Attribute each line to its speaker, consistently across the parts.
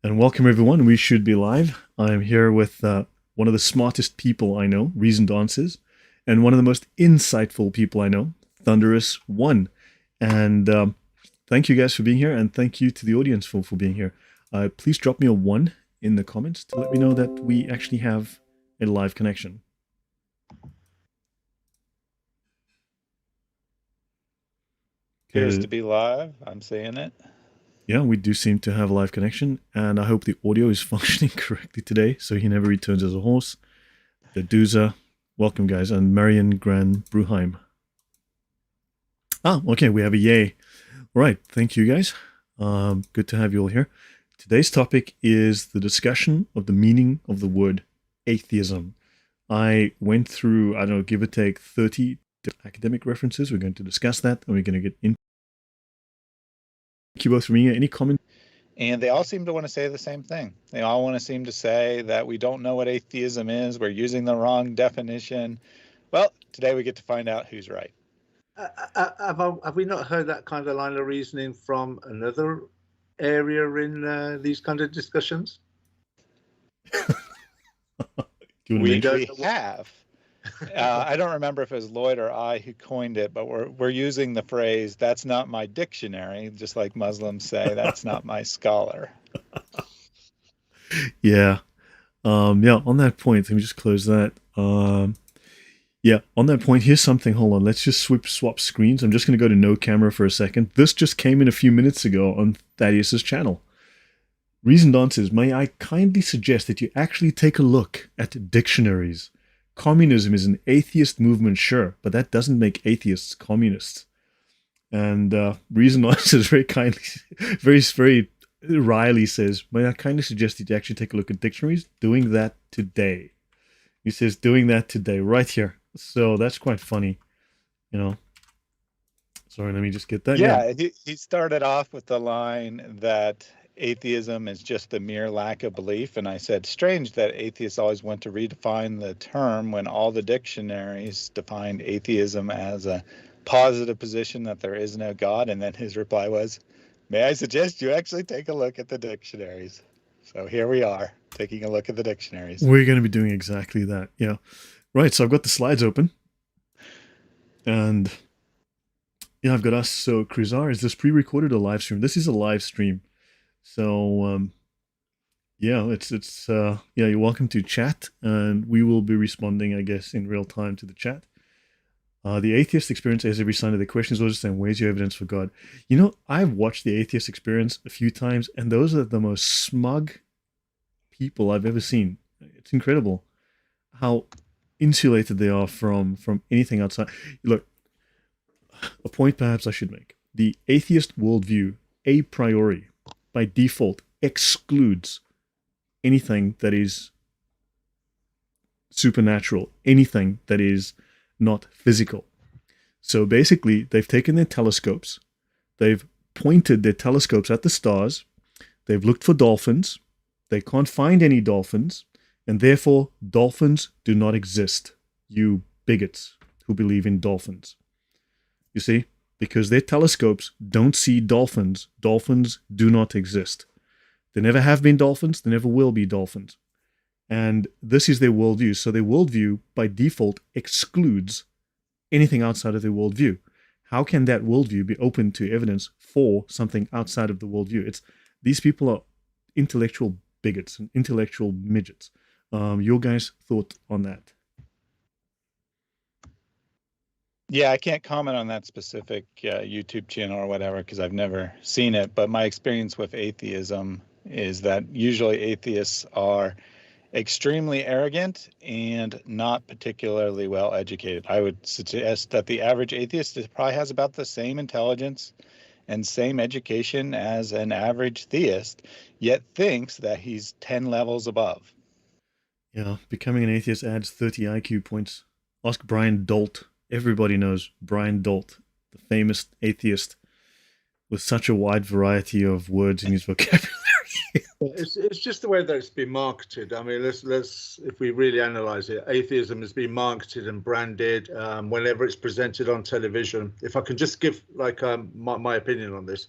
Speaker 1: And welcome everyone. We should be live. I'm here with one of the smartest people I know, Reasoned Answers, and one of the most insightful people I know, Thunderous One. And thank you guys for being here, and thank you to the audience for being here. Please drop me a 1 in the comments to let me know that we actually have a live connection.
Speaker 2: Appears to be live. I'm seeing it.
Speaker 1: Yeah, we do seem to have a live connection, and I hope the audio is functioning correctly today, so he never returns as a horse. The Duza, welcome guys, and Marion Gran Bruheim. Ah, okay, we have a yay. All right, thank you guys. Good to have you all here. Today's topic is the discussion of the meaning of the word atheism. I went through, I don't know, give or take 30 academic references. We're going to discuss that, and we're going to get into. Thank you both for being here. Any comments?
Speaker 2: And they all seem to want to say the same thing. They all want to seem to say that we don't know what atheism is. We're using the wrong definition. Well, today we get to find out who's right.
Speaker 3: Have we not heard that kind of line of reasoning from another area in these kind of discussions?
Speaker 2: We have. I don't remember if it was Lloyd or I who coined it, but we're using the phrase, that's not my dictionary, just like Muslims say, that's not my scholar.
Speaker 1: Yeah. Yeah, on that point, let me just close that. Yeah, on that point, here's something. Hold on, let's just swap screens. I'm just going to go to no camera for a second. This just came in a few minutes ago on Thaddeus's channel. Reasoned Answers, may I kindly suggest that you actually take a look at dictionaries. Communism is an atheist movement, sure, but that doesn't make atheists communists. And Reasoned Answers very kindly, very wryly says, may I kindly suggest that you actually take a look at dictionaries? Doing that today. He says, doing that today, right here. So that's quite funny, you know. Sorry, let me just get that.
Speaker 2: Yeah, he started off with the line that atheism is just the mere lack of belief. And I said, strange that atheists always want to redefine the term when all the dictionaries defined atheism as a positive position that there is no God. And then his reply was, may I suggest you actually take a look at the dictionaries? So here we are, taking a look at the dictionaries.
Speaker 1: We're going to be doing exactly that. Yeah. Right. So I've got the slides open. And yeah, I've got us. So Krizar, is this pre-recorded or live stream? This is a live stream. So yeah, yeah, you're welcome to chat, and we will be responding, I guess, in real time to the chat. The Atheist Experience has every sign of the questions was just saying, where's your evidence for God? You know, I've watched the Atheist Experience a few times, and those are the most smug people I've ever seen. It's incredible how insulated they are from anything outside. Look, a point perhaps I should make. The atheist worldview, a priori, by default, excludes anything that is supernatural, anything that is not physical. So basically, they've taken their telescopes, they've pointed their telescopes at the stars, they've looked for dolphins, they can't find any dolphins, and therefore dolphins do not exist, you bigots who believe in dolphins. You see? Because their telescopes don't see dolphins. Dolphins do not exist. There never have been dolphins. There never will be dolphins. And this is their worldview. So their worldview, by default, excludes anything outside of their worldview. How can that worldview be open to evidence for something outside of the worldview? These people are intellectual bigots and intellectual midgets. Your guys' thought on that?
Speaker 2: Yeah, I can't comment on that specific YouTube channel or whatever because I've never seen it. But my experience with atheism is that usually atheists are extremely arrogant and not particularly well educated. I would suggest that the average atheist probably has about the same intelligence and same education as an average theist, yet thinks that he's 10 levels above.
Speaker 1: Yeah, becoming an atheist adds 30 IQ points. Ask Brian Dolt. Everybody knows Brian Dolt, the famous atheist with such a wide variety of words in his vocabulary.
Speaker 3: It's just the way that it's been marketed. I mean, let's if we really analyze it, atheism has been marketed and branded whenever it's presented on television. If I can just give like my opinion on this,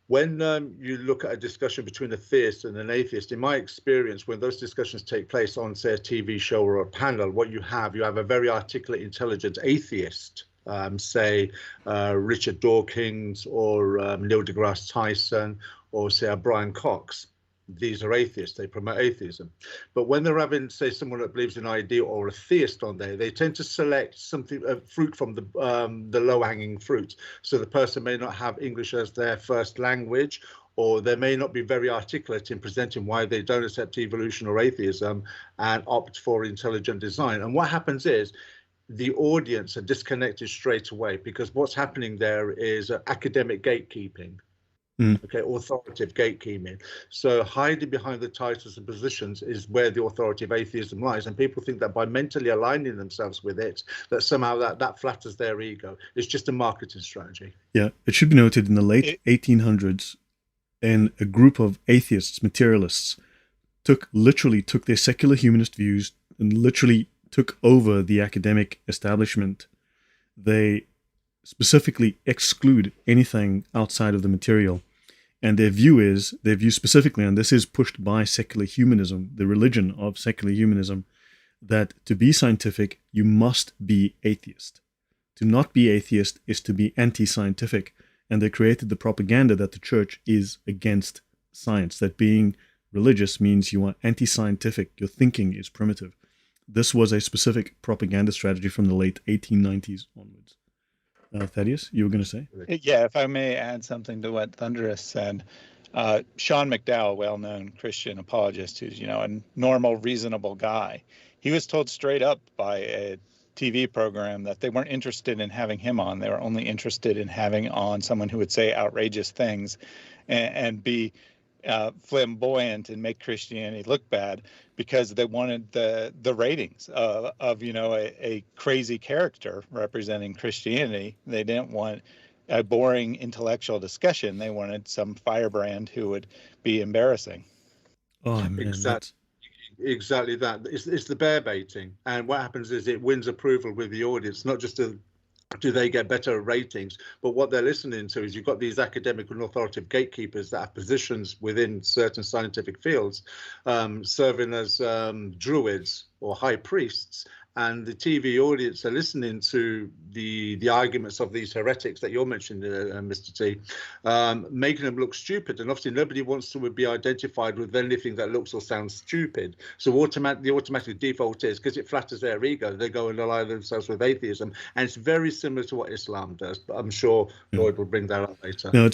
Speaker 3: When you look at a discussion between a theist and an atheist, in my experience, when those discussions take place on, say, a TV show or a panel, what you have a very articulate, intelligent atheist, say Richard Dawkins or Neil deGrasse Tyson, or say a Brian Cox. These are atheists, they promote atheism. But when they're having, say, someone that believes in an idea or a theist on there, they tend to select something, fruit from the low-hanging fruit. So the person may not have English as their first language, or they may not be very articulate in presenting why they don't accept evolution or atheism and opt for intelligent design. And what happens is the audience are disconnected straight away, because what's happening there is academic gatekeeping. Okay, authoritative gatekeeping. So hiding behind the titles and positions is where the authority of atheism lies, and people think that by mentally aligning themselves with it, that somehow that flatters their ego. It's just a marketing strategy.
Speaker 1: Yeah, it should be noted in the late 1800s, and a group of atheists, materialists, literally took their secular humanist views and literally took over the academic establishment. They specifically exclude anything outside of the material. And their view specifically, and this is pushed by secular humanism, the religion of secular humanism, that to be scientific, you must be atheist. To not be atheist is to be anti-scientific. And they created the propaganda that the church is against science, that being religious means you are anti-scientific, your thinking is primitive. This was a specific propaganda strategy from the late 1890s onwards. Thaddeus, you were going to say?
Speaker 2: Yeah, if I may add something to what Thunderous said. Sean McDowell, well-known Christian apologist, who's, a normal, reasonable guy, he was told straight up by a TV program that they weren't interested in having him on. They were only interested in having on someone who would say outrageous things and be flamboyant and make Christianity look bad, because they wanted the ratings of a crazy character representing Christianity. They didn't want a boring intellectual discussion. They wanted some firebrand who would be embarrassing.
Speaker 1: Oh man,
Speaker 3: exactly that. It's the bear baiting, and what happens is it wins approval with the audience, not just do they get better ratings, but what they're listening to is you've got these academic and authoritative gatekeepers that have positions within certain scientific fields, serving as druids or high priests, and the TV audience are listening to the arguments of these heretics that you're mentioning, Mr. T, making them look stupid. And obviously nobody wants to be identified with anything that looks or sounds stupid. So the automatic default is, because it flatters their ego, they go and align themselves with atheism. And it's very similar to what Islam does, but I'm sure Lloyd will bring that up later.
Speaker 1: No,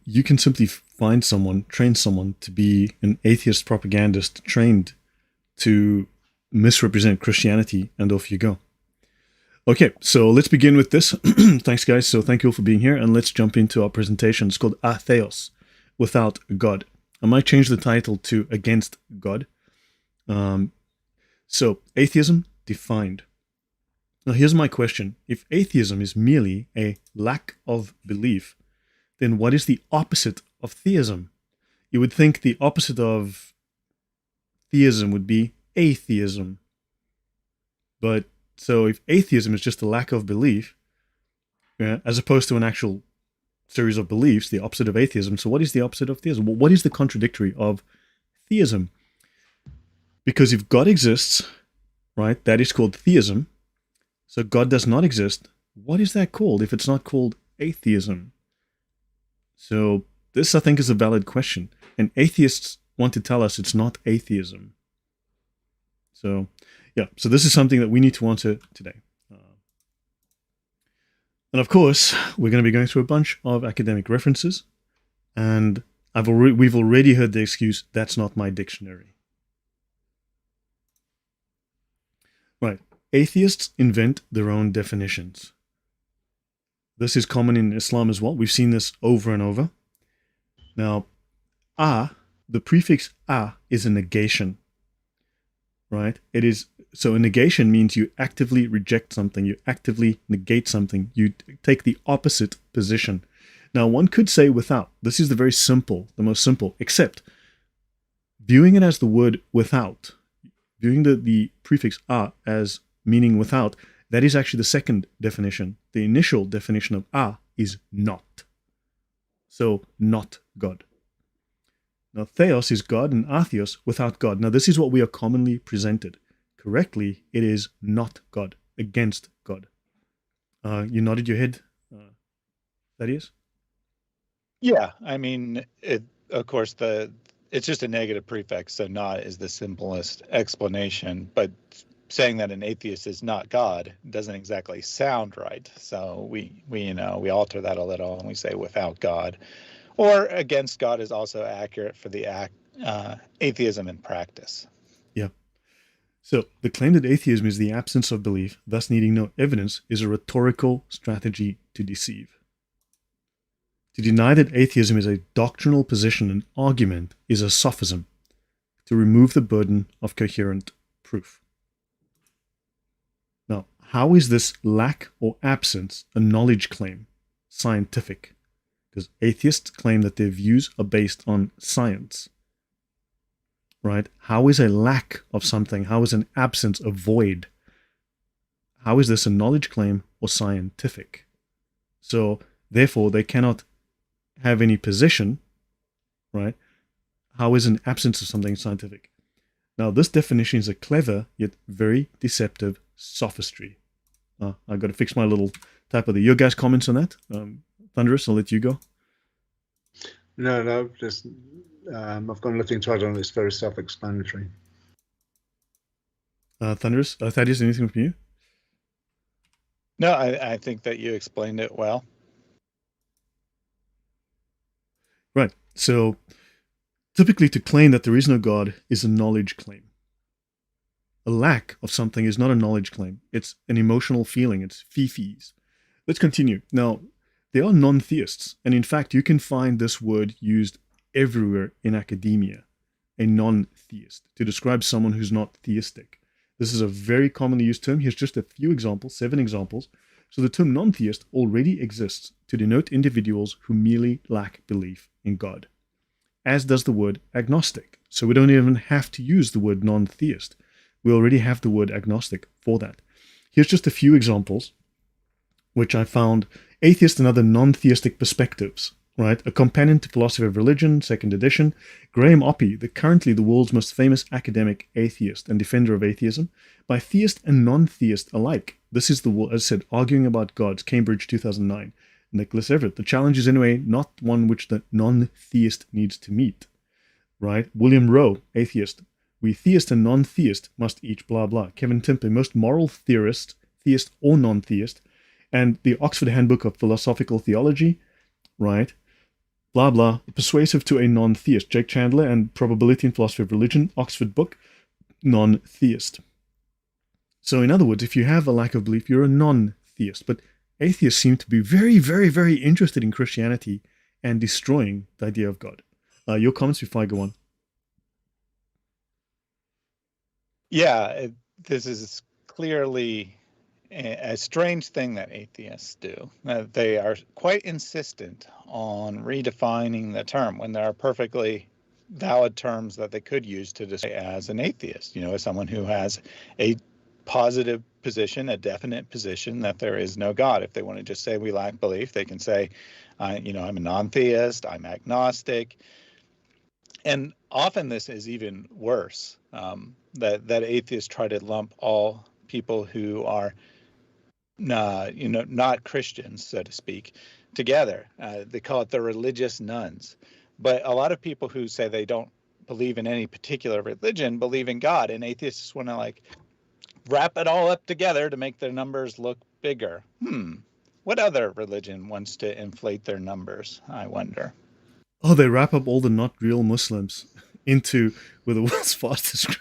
Speaker 1: you can simply train someone to be an atheist propagandist, trained to misrepresent Christianity, and off you go. Okay, so let's begin with this. Thanks, guys. So thank you all for being here, and let's jump into our presentation. It's called Theos, without God. I might change the title to Against God. So, atheism defined. Now, here's my question. If atheism is merely a lack of belief, then what is the opposite of theism? You would think the opposite of theism would be atheism. But so if atheism is just a lack of belief, as opposed to an actual series of beliefs, the opposite of atheism, so what is the opposite of theism? Well, what is the contradictory of theism? Because if God exists, right, that is called theism. So God does not exist. What is that called if it's not called atheism? So this, I think, is a valid question. And atheists want to tell us it's not atheism. So, yeah, so this is something that we need to answer today. And of course, we're going to be going through a bunch of academic references. And we've already heard the excuse, that's not my dictionary. Right. Atheists invent their own definitions. This is common in Islam as well. We've seen this over and over. Now, the prefix is a negation. Right? It is, so a negation means you actively reject something, you actively negate something, you take the opposite position. Now, one could say without. This is the most simple, except viewing it as the word without, viewing the prefix as meaning without, that is actually the second definition. The initial definition of is not. So not God. Now, Theos is God and Atheos without God. Now, this is what we are commonly presented. Correctly, it is not God, against God. You nodded your head, Thaddeus?
Speaker 2: Yeah, I mean, of course, it's just a negative prefix, so not is the simplest explanation. But saying that an atheist is not God doesn't exactly sound right. So we alter that a little and we say without God, or against God is also accurate for the atheism in practice.
Speaker 1: Yeah. So the claim that atheism is the absence of belief, thus needing no evidence, is a rhetorical strategy to deceive. To deny that atheism is a doctrinal position and argument is a sophism, to remove the burden of coherent proof. Now, how is this lack or absence a knowledge claim scientific? Because atheists claim that their views are based on science. Right? How is a lack of something, how is an absence a void? How is this a knowledge claim or scientific? So, therefore, they cannot have any position, right? How is an absence of something scientific? Now, this definition is a clever yet very deceptive sophistry. I've got to fix my little typo there. Your guys' comments on that? Thunderous, I'll let you go.
Speaker 3: No, just I've got nothing to add on. It's very self-explanatory.
Speaker 1: Thunderous, Thaddeus, anything from you?
Speaker 2: No, I think that you explained it well.
Speaker 1: Right. So, typically to claim that there is no God is a knowledge claim. A lack of something is not a knowledge claim. It's an emotional feeling. It's fifis. Let's continue. Now, there are non-theists, and in fact, you can find this word used everywhere in academia, a non-theist, to describe someone who's not theistic. This is a very commonly used term. Here's just a few examples, 7 examples. So the term non-theist already exists to denote individuals who merely lack belief in God, as does the word agnostic. So we don't even have to use the word non-theist. We already have the word agnostic for that. Here's just a few examples, which I found: Atheist and Other Non-Theistic Perspectives, right? A Companion to Philosophy of Religion, 2nd edition. Graham Oppy, currently the world's most famous academic atheist and defender of atheism, by theist and non-theist alike. This is the, as I said, Arguing About Gods, Cambridge 2009. Nicholas Everett, the challenge is anyway not one which the non-theist needs to meet, right? William Rowe, atheist. We theist and non-theist must each blah blah. Kevin Timpe, most moral theorist, theist or non-theist. And the Oxford Handbook of Philosophical Theology, right? Blah blah. Persuasive to a non-theist. Jake Chandler and Probability and Philosophy of Religion, Oxford book, non-theist. So in other words, if you have a lack of belief, you're a non-theist. But atheists seem to be very, very, very interested in Christianity and destroying the idea of God. Your comments before I go on.
Speaker 2: Yeah, this is clearly a strange thing that atheists do. They are quite insistent on redefining the term when there are perfectly valid terms that they could use to describe as an atheist, as someone who has a positive position, a definite position that there is no God. If they want to just say we lack belief, they can say, I'm a non-theist, I'm agnostic. And often this is even worse, that atheists try to lump all people who are not Christians, so to speak, together. They call it the religious nuns. But a lot of people who say they don't believe in any particular religion believe in God, and atheists want to wrap it all up together to make their numbers look bigger. What other religion wants to inflate their numbers, I wonder?
Speaker 1: Oh, they wrap up all the not real Muslims into we're the world's fastest.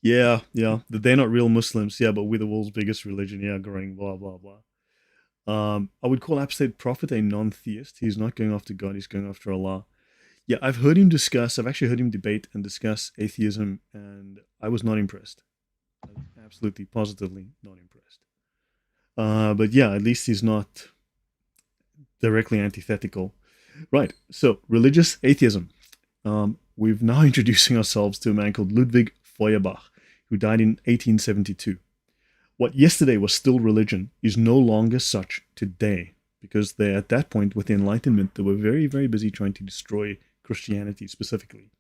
Speaker 1: Yeah. They're not real Muslims. Yeah, but we're the world's biggest religion. Yeah, growing, blah, blah, blah. I would call Absolute Prophet a non-theist. He's not going after God. He's going after Allah. Yeah, I've actually heard him debate and discuss atheism, and I was not impressed. Absolutely, positively not impressed. But yeah, at least he's not directly antithetical. Right, so religious atheism. We're now introducing ourselves to a man called Ludwig Feuerbach, who died in 1872. What yesterday was still religion is no longer such today. because they at that point with the Enlightenment, they were very, very busy trying to destroy Christianity specifically.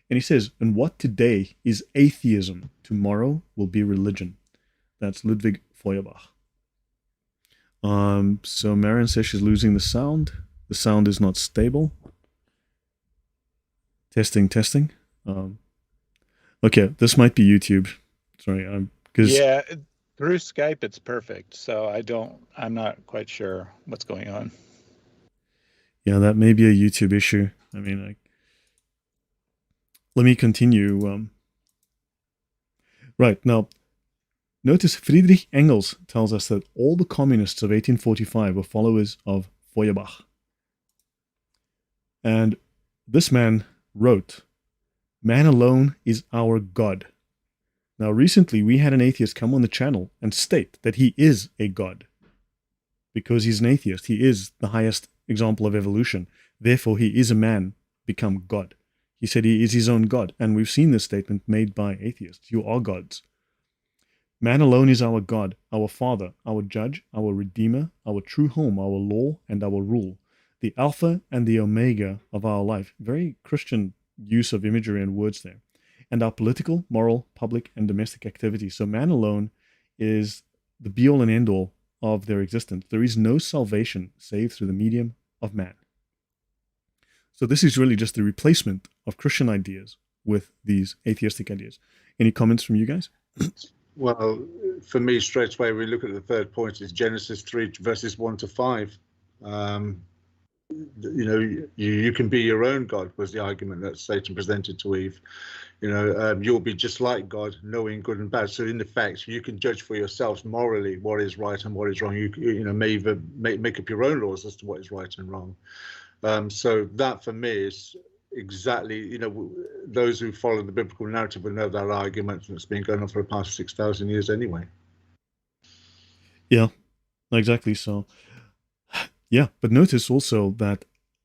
Speaker 1: And he says, and what today is atheism, tomorrow will be religion. That's Ludwig Feuerbach. So Marion says she's losing the sound. The sound is not stable. Testing. Okay, this might be YouTube. Sorry,
Speaker 2: yeah, through Skype it's perfect. So I'm not quite sure what's going on.
Speaker 1: Yeah, that may be a YouTube issue. I mean, let me continue. Right, now, notice Friedrich Engels tells us that all the communists of 1845 were followers of Feuerbach. And this man wrote, "Man alone is our God." Now, recently we had an atheist come on the channel and state that he is a God. Because he's an atheist, he is the highest example of evolution. Therefore, he is a man become God. He said he is his own God. And we've seen this statement made by atheists. You are gods. Man alone is our God, our Father, our Judge, our Redeemer, our true home, our law, and our rule. The Alpha and the Omega of our life. Very Christian use of imagery and words there. And our political, moral, public, and domestic activities. So man alone is the be-all and end-all of their existence. There is no salvation save through the medium of man. So this is really just the replacement of Christian ideas with these atheistic ideas. Any comments from you guys?
Speaker 3: Well, for me, straight away, we look at the third point is Genesis 3 verses 1 to 5. You can be your own God was the argument that Satan presented to Eve. You'll be just like God, knowing good and bad. So in effect, you can judge for yourselves morally what is right and what is wrong. You may even make up your own laws as to what is right and wrong. So that for me is exactly, those who follow the biblical narrative will know that argument that's been going on for the past 6,000 years anyway.
Speaker 1: Yeah, exactly. So, yeah, but notice also that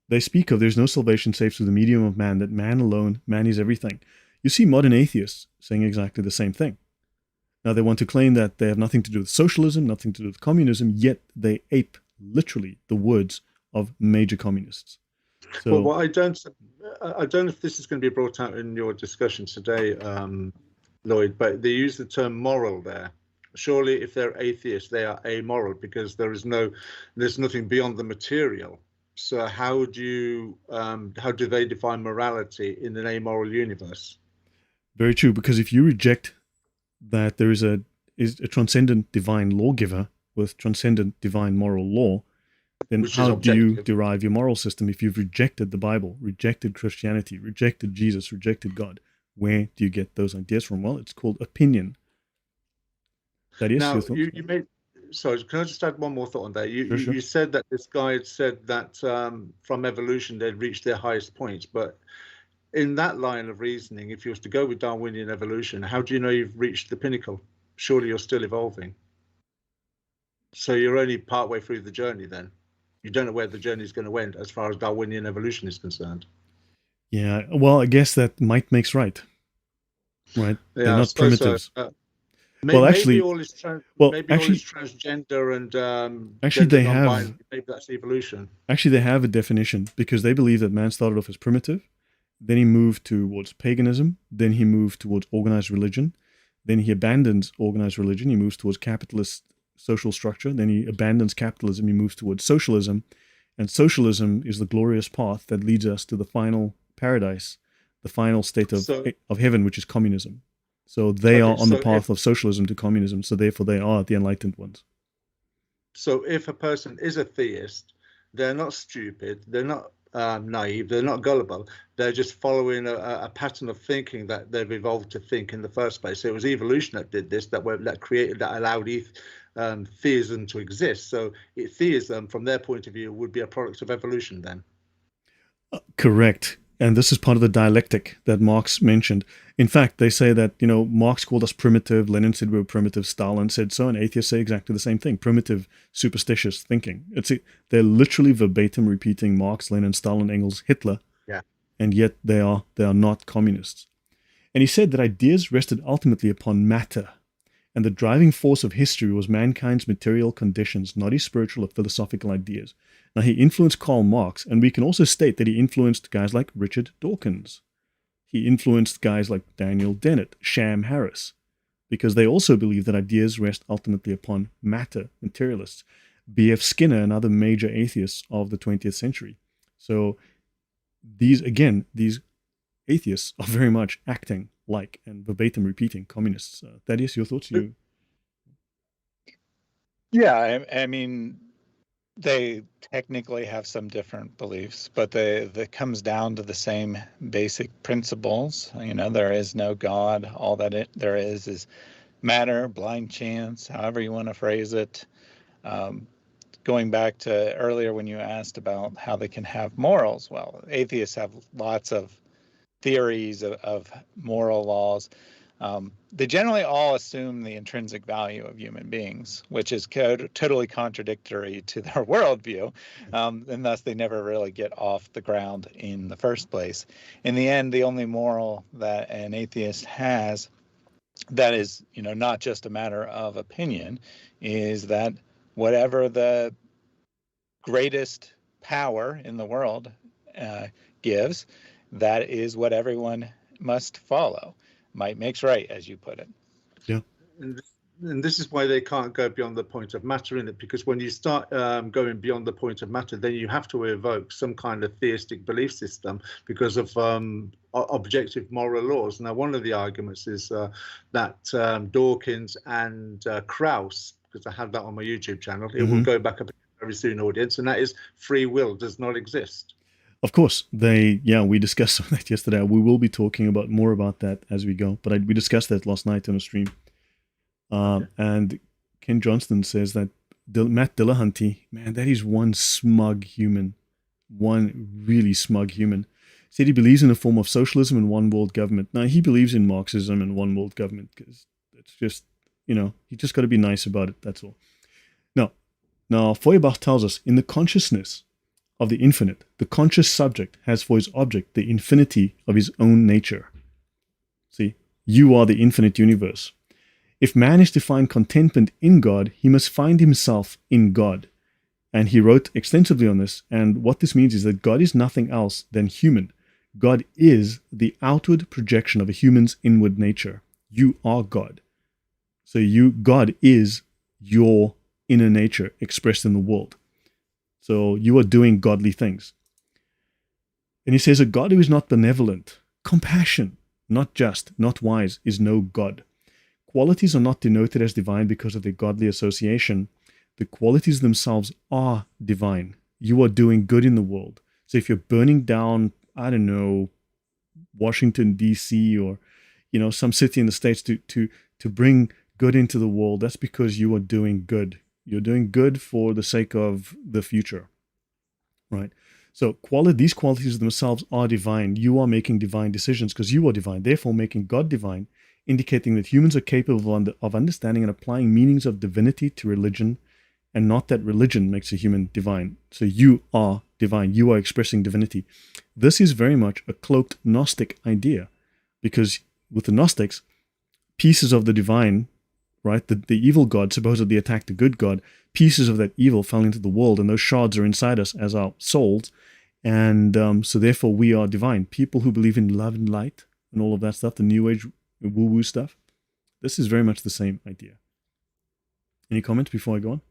Speaker 1: they speak of there's no salvation save through the medium of man, that man alone, man is everything. You see modern atheists saying exactly the same thing. Now they want to claim that they have nothing to do with socialism, nothing to do with communism, yet they ape literally the words of major communists. So,
Speaker 3: well, I don't know if this is going to be brought out in your discussion today, Lloyd, but they use the term moral there. Surely, if they're atheists, they are amoral because there's nothing beyond the material. So how do they define morality in an amoral universe?
Speaker 1: Very true, because if you reject that there is a transcendent divine lawgiver with transcendent divine moral law, then how do you derive your moral system if you've rejected the Bible, rejected Christianity, rejected Jesus, rejected God? Where do you get those ideas from? Well, it's called opinion. That is
Speaker 3: now,
Speaker 1: your thoughts?
Speaker 3: you made. Sorry, can I just add one more thought on that?
Speaker 1: Sure.
Speaker 3: You said that this guy had said that from evolution they'd reached their highest points, but in that line of reasoning, if you was to go with Darwinian evolution, how do you know you've reached the pinnacle? Surely you're still evolving. So you're only partway through the journey then. You don't know where the journey is going to end as far as Darwinian evolution is concerned.
Speaker 1: Yeah, well, I guess that might makes right. Right?
Speaker 3: Yeah,
Speaker 1: they're not primitives.
Speaker 3: So.
Speaker 1: Actually,
Speaker 3: maybe all is transgender and
Speaker 1: actually they have.
Speaker 3: Maybe that's evolution.
Speaker 1: Actually, they have a definition because they believe that man started off as primitive, then he moved towards paganism, then he moved towards organized religion, then he abandons organized religion, he moves towards capitalist social structure, then he abandons capitalism, he moves towards socialism, and socialism is the glorious path that leads us to the final paradise, the final state of heaven, which is communism. So they are on the path of socialism to communism, so therefore they are the enlightened ones.
Speaker 3: So if a person is a theist, they're not stupid, they're not naive, they're not gullible, they're just following a pattern of thinking that they've evolved to think in the first place. So it was evolution that did this, that allowed theism to exist. So theism, from their point of view, would be a product of evolution then.
Speaker 1: Correct. And this is part of the dialectic that Marx mentioned. In fact, they say that, Marx called us primitive, Lenin said we were primitive, Stalin said so, and atheists say exactly the same thing, primitive, superstitious thinking. They're literally verbatim repeating Marx, Lenin, Stalin, Engels, Hitler, and yet they are not communists. And he said that ideas rested ultimately upon matter, and the driving force of history was mankind's material conditions, not his spiritual or philosophical ideas. Now, he influenced Karl Marx, and we can also state that he influenced guys like Richard Dawkins. He influenced guys like Daniel Dennett, Sham Harris, because they also believe that ideas rest ultimately upon matter, materialists. B.F. Skinner and other major atheists of the 20th century. So these atheists are very much acting like and verbatim repeating communists. Thaddeus, your thoughts?
Speaker 2: Yeah, I mean, they technically have some different beliefs, but that comes down to the same basic principles. You know, there is no God. All that there is matter, blind chance, however you want to phrase it. Going back to earlier when you asked about how they can have morals, well, atheists have lots of theories of moral laws. They generally all assume the intrinsic value of human beings, which is totally contradictory to their worldview, and thus they never really get off the ground in the first place. In the end, the only moral that an atheist has that is, you know, not just a matter of opinion, is that whatever the greatest power in the world gives, that is what everyone must follow. Might makes right, as you put it.
Speaker 1: Yeah.
Speaker 3: And this is why they can't go beyond the point of matter in it, because when you start going beyond the point of matter, then you have to evoke some kind of theistic belief system because of objective moral laws. Now, one of the arguments is that Dawkins and Krauss, because I have that on my YouTube channel, it will go back up very soon, audience, and that is free will does not exist.
Speaker 1: Of course, we discussed that yesterday. We will be talking more about that as we go, but we discussed that last night on a stream. And Ken Johnston says that Matt Dillahunty, man, that is one smug human, one really smug human. Said he believes in a form of socialism and one world government. Now, he believes in Marxism and one world government because it's just, you know, you just got to be nice about it. That's all. Now, Feuerbach tells us in the consciousness of the infinite, the conscious subject has for his object the infinity of his own nature. See, you are the infinite universe. If man is to find contentment in God, he must find himself in God. And he wrote extensively on this, and what this means is that God is nothing else than human. God is the outward projection of a human's inward nature. You are God. So God is your inner nature expressed in the world. So you are doing godly things. And he says, a God who is not benevolent, compassion, not just, not wise, is no God. Qualities are not denoted as divine because of their godly association. The qualities themselves are divine. You are doing good in the world. So if you're burning down, I don't know, Washington, D.C. or, you know, some city in the States to bring good into the world, that's because you are doing good. You're doing good for the sake of the future, right? So these qualities themselves are divine. You are making divine decisions because you are divine, therefore making God divine, indicating that humans are capable of understanding and applying meanings of divinity to religion, and not that religion makes a human divine. So you are divine. You are expressing divinity. This is very much a cloaked Gnostic idea, because with the Gnostics, pieces of the divine, right, the evil God supposedly attacked the good God, pieces of that evil fell into the world, and those shards are inside us as our souls, and so therefore we are divine. People who believe in love and light and all of that stuff, the New Age woo-woo stuff, this is very much the same idea. Any comments before I go on?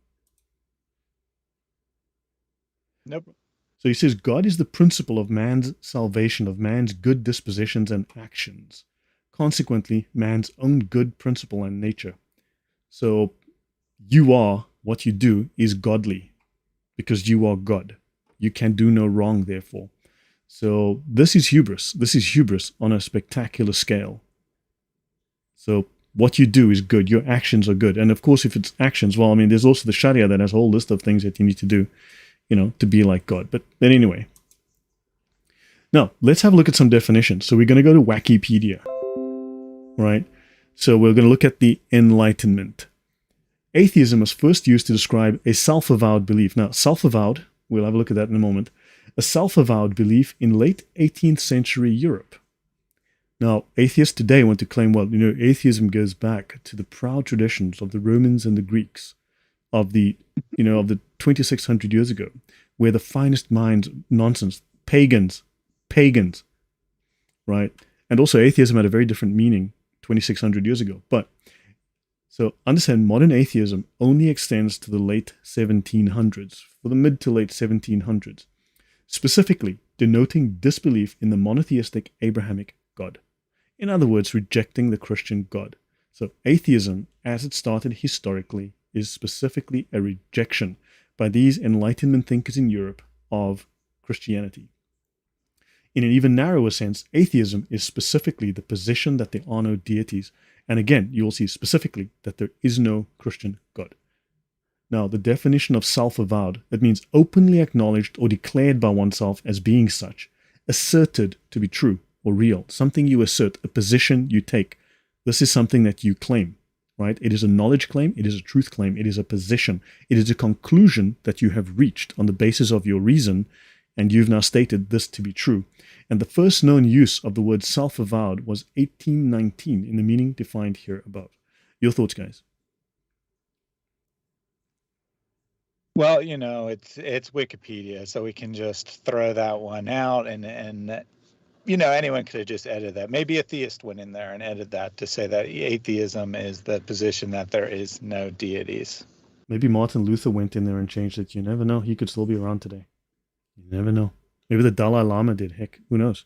Speaker 2: Nope.
Speaker 1: So he says, God is the principle of man's salvation, of man's good dispositions and actions. Consequently, man's own good principle and nature. So you are, what you do is godly, because you are God. You can do no wrong, therefore. So this is hubris. This is hubris on a spectacular scale. So what you do is good. Your actions are good. And of course, if it's actions, well, I mean, there's also the Sharia that has a whole list of things that you need to do, you know, to be like God. But then anyway. Now, let's have a look at some definitions. So we're going to go to Wikipedia, right? So we're going to look at the Enlightenment. Atheism was first used to describe a self-avowed belief. Now, self-avowed, we'll have a look at that in a moment. A self-avowed belief in late 18th century Europe. Now, atheists today want to claim, well, atheism goes back to the proud traditions of the Romans and the Greeks of the 2600 years ago, where the finest minds, nonsense, pagans, right? And also atheism had a very different meaning 2600 years ago. But so understand, modern atheism only extends to the late 1700s, for the mid to late 1700s, specifically denoting disbelief in the monotheistic Abrahamic God. In other words, rejecting the Christian God. So atheism, as it started historically, is specifically a rejection by these Enlightenment thinkers in Europe of Christianity. In an even narrower sense, atheism is specifically the position that there are no deities. And again, you will see specifically that there is no Christian God. Now, the definition of self-avowed, that means openly acknowledged or declared by oneself as being such, asserted to be true or real, something you assert, a position you take. This is something that you claim, right? It is a knowledge claim, it is a truth claim, it is a position, it is a conclusion that you have reached on the basis of your reason, and you've now stated this to be true. And the first known use of the word self-avowed was 1819 in the meaning defined here above. Your thoughts, guys?
Speaker 2: Well, it's Wikipedia, so we can just throw that one out, and anyone could have just edited that. Maybe a theist went in there and edited that to say that atheism is the position that there is no deities.
Speaker 1: Maybe Martin Luther went in there and changed it. You never know. He could still be around today. You never know. Maybe the Dalai Lama did. Heck, who knows?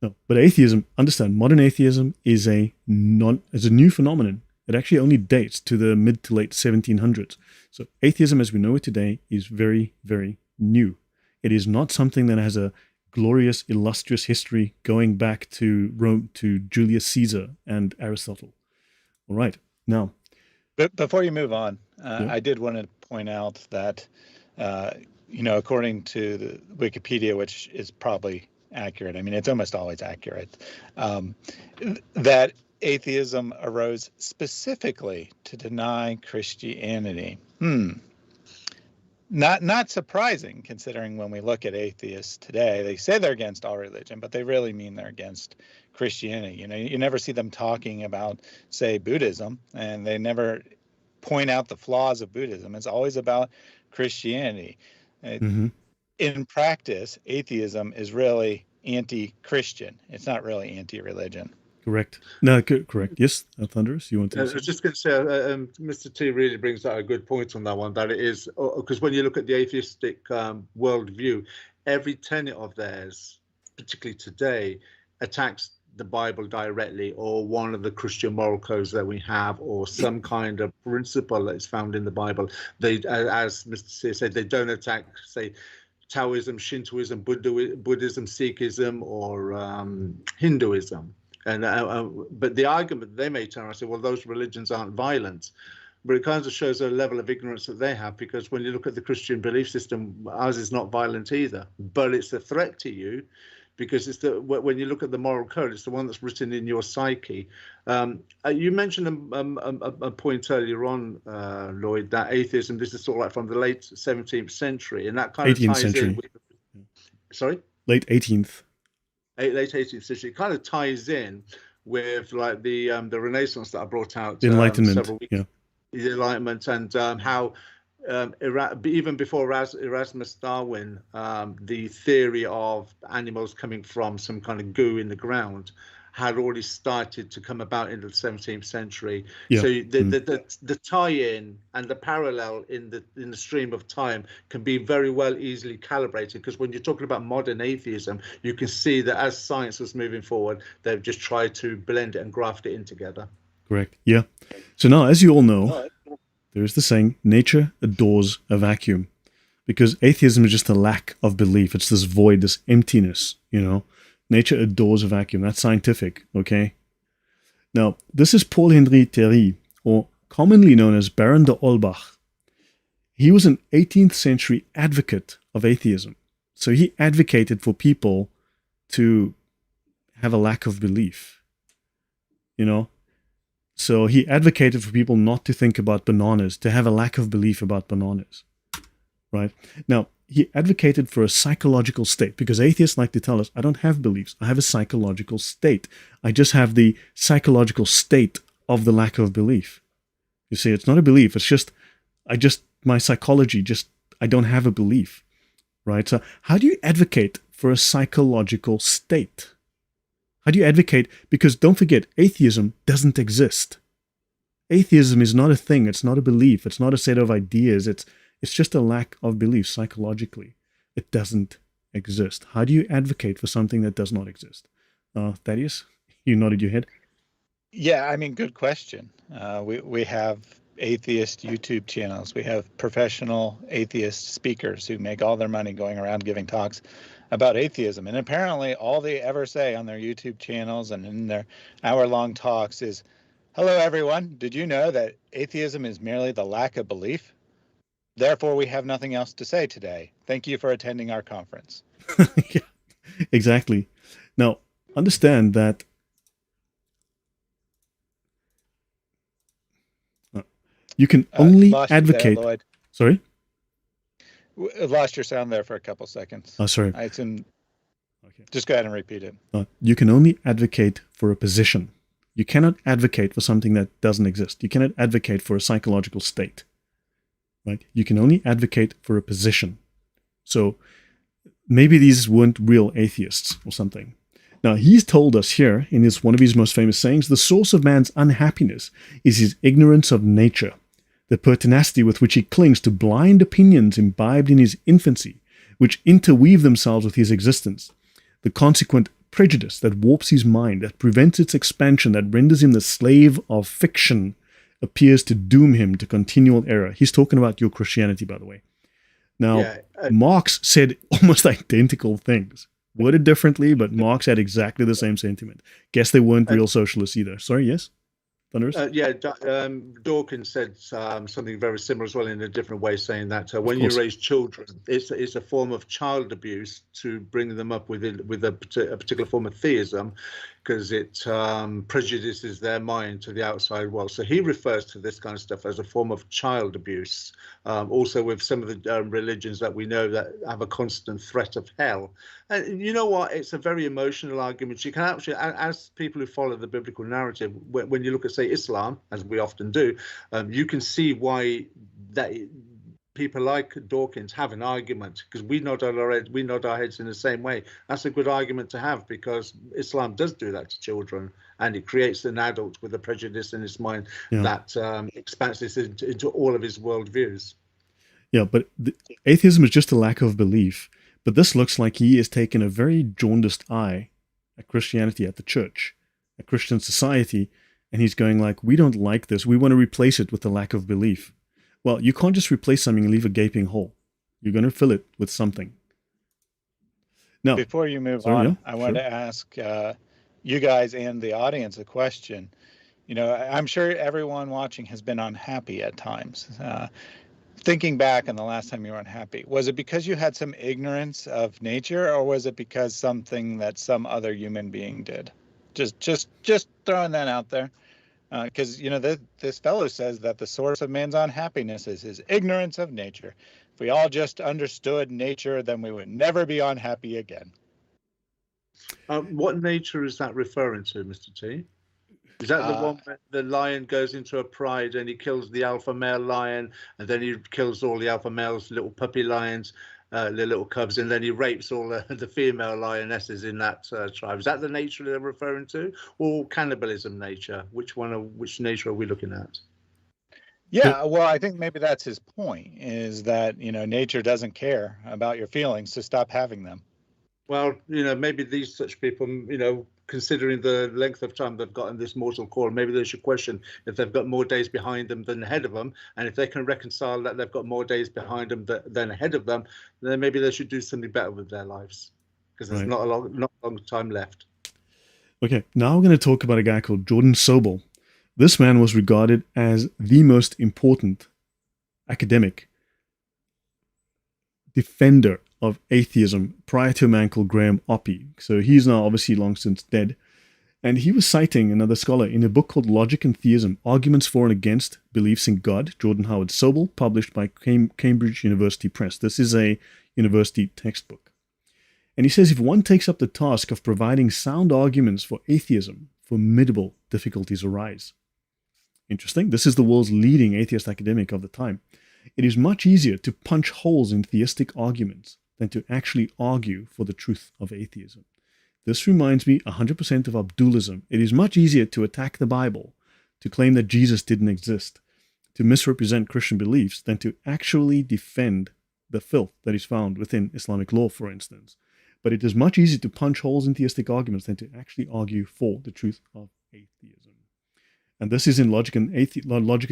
Speaker 1: No, but atheism, understand, modern atheism is a new phenomenon. It actually only dates to the mid to late 1700s. So atheism as we know it today is very, very new. It is not something that has a glorious, illustrious history going back to Rome, to Julius Caesar and Aristotle. All right, now.
Speaker 2: But before you move on,
Speaker 1: Yeah.
Speaker 2: I did want to point out that, according to the Wikipedia, which is probably accurate, I mean, it's almost always accurate, that atheism arose specifically to deny Christianity. Not surprising, considering when we look at atheists today, they say they're against all religion, but they really mean they're against Christianity. You never see them talking about, say, Buddhism, and they never point out the flaws of Buddhism. It's always about Christianity. In practice, atheism is really anti-Christian. It's not really anti-religion.
Speaker 1: Correct. No, correct. Yes, Thunderous, you want to
Speaker 3: I was just going to say, Mr. T really brings out a good point on that one, that it is, because when you look at the atheistic worldview, every tenet of theirs, particularly today, attacks the Bible directly, or one of the Christian moral codes that we have, or some kind of principle that is found in the Bible. They, as Mr. T said, they don't attack, say, Taoism, Shintoism, Buddhism, Sikhism, or Hinduism. And but the argument they may turn around and say, well, those religions aren't violent. But it kind of shows a level of ignorance that they have, because when you look at the Christian belief system, ours is not violent either. But it's a threat to you, because it's when you look at the moral code, it's the one that's written in your psyche. You mentioned a point earlier on, Lloyd, that atheism, this is sort of like from the late 17th century, and that kind of ties in with, sorry?
Speaker 1: Late 18th.
Speaker 3: Late 18th century. It kind of ties in with like the Renaissance that I brought out.
Speaker 1: The Enlightenment,
Speaker 3: several weeks. The Enlightenment, and how even before Erasmus Darwin, the theory of animals coming from some kind of goo in the ground had already started to come about in the 17th century. So the tie-in and the parallel in the stream of time can be very well easily calibrated, because when you're talking about modern atheism, you can see that as science was moving forward, they've just tried to blend it and graft it in together.
Speaker 1: Correct. Yeah. So now, as you all know, there is the saying, nature adores a vacuum, because atheism is just a lack of belief. It's this void, this emptiness, Nature adores a vacuum. That's scientific, okay? Now, this is Paul-Henri Théry, or commonly known as Baron de Olbach. He was an 18th century advocate of atheism. So he advocated for people to have a lack of belief, So he advocated for people not to think about bananas, to have a lack of belief about bananas, right? Now, he advocated for a psychological state, because atheists like to tell us, I don't have beliefs, I have a psychological state. I just have the psychological state of the lack of belief. You see, it's not a belief, it's just, my psychology, I don't have a belief, right? So how do you advocate for a psychological state? How do you advocate? Because don't forget, atheism doesn't exist. Atheism is not a thing, it's not a belief, it's not a set of ideas, it's just a lack of belief psychologically. It doesn't exist. How do you advocate for something that does not exist? Thaddeus, you nodded your head.
Speaker 2: Yeah, I mean, good question. We have atheist YouTube channels. We have professional atheist speakers who make all their money going around giving talks about atheism. And apparently all they ever say on their YouTube channels and in their hour-long talks is, hello, everyone. Did you know that atheism is merely the lack of belief? Therefore, we have nothing else to say today. Thank you for attending our conference.
Speaker 1: Yeah, exactly. Now, understand that you can only advocate.
Speaker 2: There, Lloyd.
Speaker 1: Sorry?
Speaker 2: Lost your sound there for a couple seconds.
Speaker 1: Oh, sorry.
Speaker 2: Okay. Just go ahead and repeat it.
Speaker 1: You can only advocate for a position. You cannot advocate for something that doesn't exist. You cannot advocate for a psychological state. Right? You can only advocate for a position. So maybe these weren't real atheists or something. Now, he's told us here in one of his most famous sayings, the source of man's unhappiness is his ignorance of nature, the pertinacity with which he clings to blind opinions imbibed in his infancy, which interweave themselves with his existence, the consequent prejudice that warps his mind, that prevents its expansion, that renders him the slave of fiction, appears to doom him to continual error. He's talking about your Christianity, by the way. Now, Marx said almost identical things. Worded differently, but Marx had exactly the same sentiment. Guess they weren't real socialists either. Sorry, yes?
Speaker 3: Dawkins said something very similar as well in a different way, saying that when you raise children, it's a form of child abuse to bring them up with a particular form of theism, because it prejudices their mind to the outside world. So he refers to this kind of stuff as a form of child abuse. Also with some of the religions that we know that have a constant threat of hell. And you know what? It's a very emotional argument. You can actually, as people who follow the biblical narrative, when you look at, say, Islam, as we often do, you can see why that people like Dawkins have an argument, because we nod our heads in the same way. That's a good argument to have, because Islam does do that to children, and it creates an adult with a prejudice in his mind that expands this into all of his worldviews.
Speaker 1: Yeah, but atheism is just a lack of belief. But this looks like he has taken a very jaundiced eye at Christianity, at the church, at Christian society, and he's going like, we don't like this. We want to replace it with the lack of belief. Well, you can't just replace something and leave a gaping hole. You're going to fill it with something. Now,
Speaker 2: before you move on, I wanted to ask you guys and the audience a question. You know, I'm sure everyone watching has been unhappy at times. Thinking back on the last time you were unhappy, was it because you had some ignorance of nature, or was it because something that some other human being did? Just throwing that out there. Because, you know, this fellow says that the source of man's unhappiness is his ignorance of nature. If we all just understood nature, then we would never be unhappy again.
Speaker 3: What nature is that referring to, Mr. T? Is that the one where the lion goes into a pride and he kills the alpha male lion, and then he kills all the alpha males, little puppy lions, the little cubs, and then he rapes all the female lionesses in that tribe? Is that the nature they're referring to, or cannibalism nature? Which nature are we looking at?
Speaker 2: Yeah, well, I think maybe that's his point, is that, you know, nature doesn't care about your feelings, so stop having them. Well,
Speaker 3: you know, maybe such people, you know, considering the length of time they've got in this mortal coil, maybe they should question if they've got more days behind them than ahead of them. And if they can reconcile that they've got more days behind them than ahead of them, then maybe they should do something better with their lives, because there's not a long time left.
Speaker 1: Okay, now we're going to talk about a guy called Jordan Sobel. This man was regarded as the most important academic defender of atheism prior to a man called Graham Oppy. So he's now obviously long since dead. And he was citing another scholar in a book called Logic and Theism, Arguments for and Against Beliefs in God, Jordan Howard Sobel, published by Cambridge University Press. This is a University textbook. And he says if one takes up the task of providing sound arguments for atheism, formidable difficulties arise. Interesting. This is the world's leading atheist academic of the time. It is much easier to punch holes in theistic arguments than to actually argue for the truth of atheism. This reminds me 100% of Abdulism. It is much easier to attack the Bible, to claim that Jesus didn't exist, to misrepresent Christian beliefs, than to actually defend the filth that is found within Islamic law, for instance. But it is much easier to punch holes in theistic arguments than to actually argue for the truth of atheism. And this is in Logic and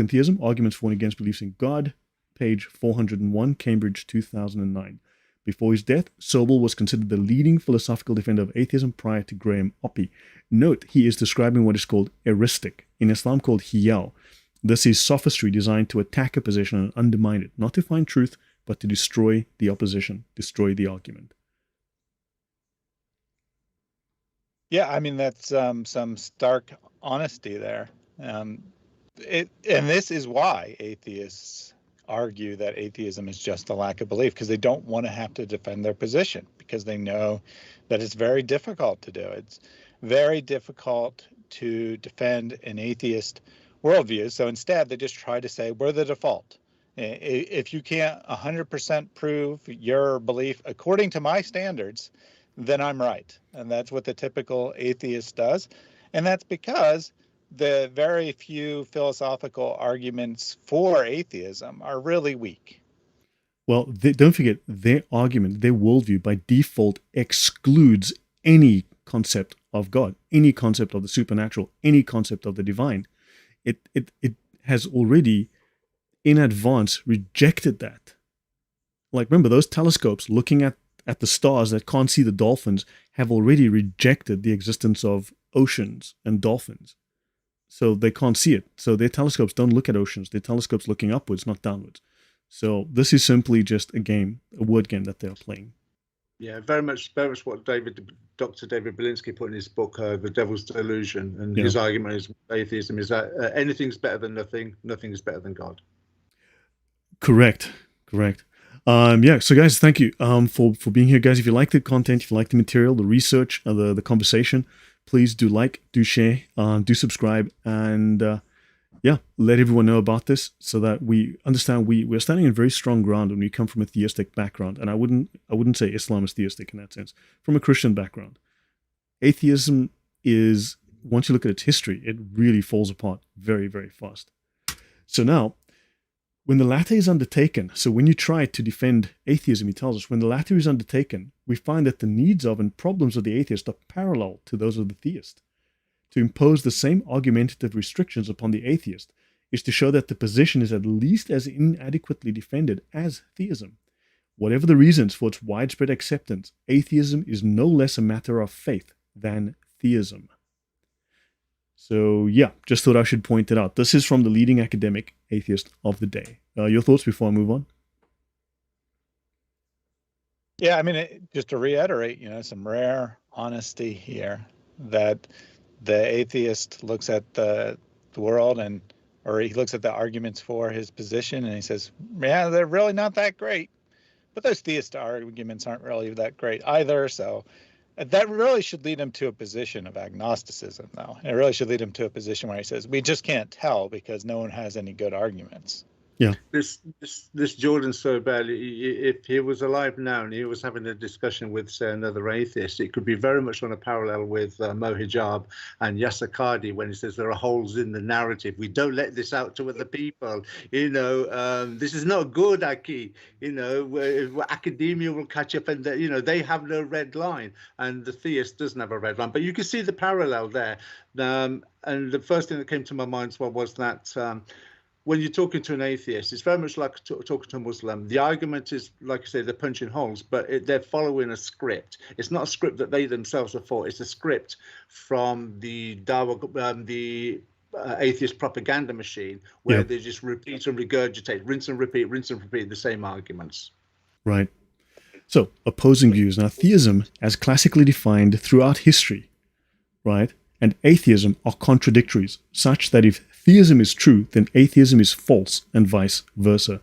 Speaker 1: Theism, Arguments for and Against Beliefs in God, page 401, Cambridge 2009. Before his death, Sobel was considered the leading philosophical defender of atheism prior to Graham Oppy. Note, he is describing what is called eristic, in Islam called hiyal. This is sophistry designed to attack a position and undermine it, not to find truth, but to destroy the opposition, destroy the argument.
Speaker 2: Yeah, I mean, that's some stark honesty there. And this is why atheists argue that atheism is just a lack of belief, because they don't want to have to defend their position, because they know that it's very difficult to do. It's very difficult to defend an atheist worldview. So instead, they just try to say, we're the default. If you can't 100% prove your belief according to my standards, then I'm right. And that's what the typical atheist does. And that's because the very few philosophical arguments for atheism are really weak.
Speaker 1: Well, don't forget, their argument, their worldview by default excludes any concept of God, any concept of the supernatural, any concept of the divine. It has already in advance rejected that. Like, remember, those telescopes looking at the stars that can't see the dolphins have already rejected the existence of oceans and dolphins. So they can't see it. So their telescopes don't look at oceans. Their telescopes looking upwards, not downwards. So this is simply just a game, a word game that they are playing.
Speaker 3: Yeah, very much what Dr. David Belinsky put in his book, The Devil's Delusion. And his argument is atheism is that anything's better than nothing, nothing is better than God. Correct.
Speaker 1: So guys, thank you for being here, guys. If you like the content, if you like the material, the research, the conversation, please do like, do share, do subscribe, and let everyone know about this so that we understand we're standing in very strong ground when we come from a theistic background. And I wouldn't say Islam is theistic in that sense. From a Christian background, atheism is, once you look at its history, it really falls apart very, very fast. So now, when the latter is undertaken, so when you try to defend atheism, he tells us, when the latter is undertaken, we find that the needs of and problems of the atheist are parallel to those of the theist. To impose the same argumentative restrictions upon the atheist is to show that the position is at least as inadequately defended as theism. Whatever the reasons for its widespread acceptance, atheism is no less a matter of faith than theism. So just thought I should point it out. This is from the leading academic atheist of the day. Your thoughts before I move on?
Speaker 2: Yeah, I mean, just to reiterate, some rare honesty here, that the atheist looks at the world or he looks at the arguments for his position and he says, yeah, they're really not that great. But those theist arguments aren't really that great either. So that really should lead him to a position of agnosticism, though. It really should lead him to a position where he says, we just can't tell because no one has any good arguments.
Speaker 1: Yeah.
Speaker 3: This Jordan's so bad. If he was alive now and he was having a discussion with, say, another atheist, it could be very much on a parallel with Mo Hijab and Yasser Qadi when he says there are holes in the narrative. We don't let this out to other people. This is not good, Aki. Academia will catch up, and they have no red line, and the theist doesn't have a red line. But you can see the parallel there. And the first thing that came to my mind was that. When you're talking to an atheist, it's very much like talking to a Muslim. The argument is, like I say, they're punching holes, but they're following a script. It's not a script that they themselves have thought. It's a script from the atheist propaganda machine, where they just repeat and regurgitate, rinse and repeat the same arguments.
Speaker 1: Right. So, opposing views. Now, theism, as classically defined throughout history, right, and atheism are contradictories, such that if theism is true, then atheism is false, and vice versa.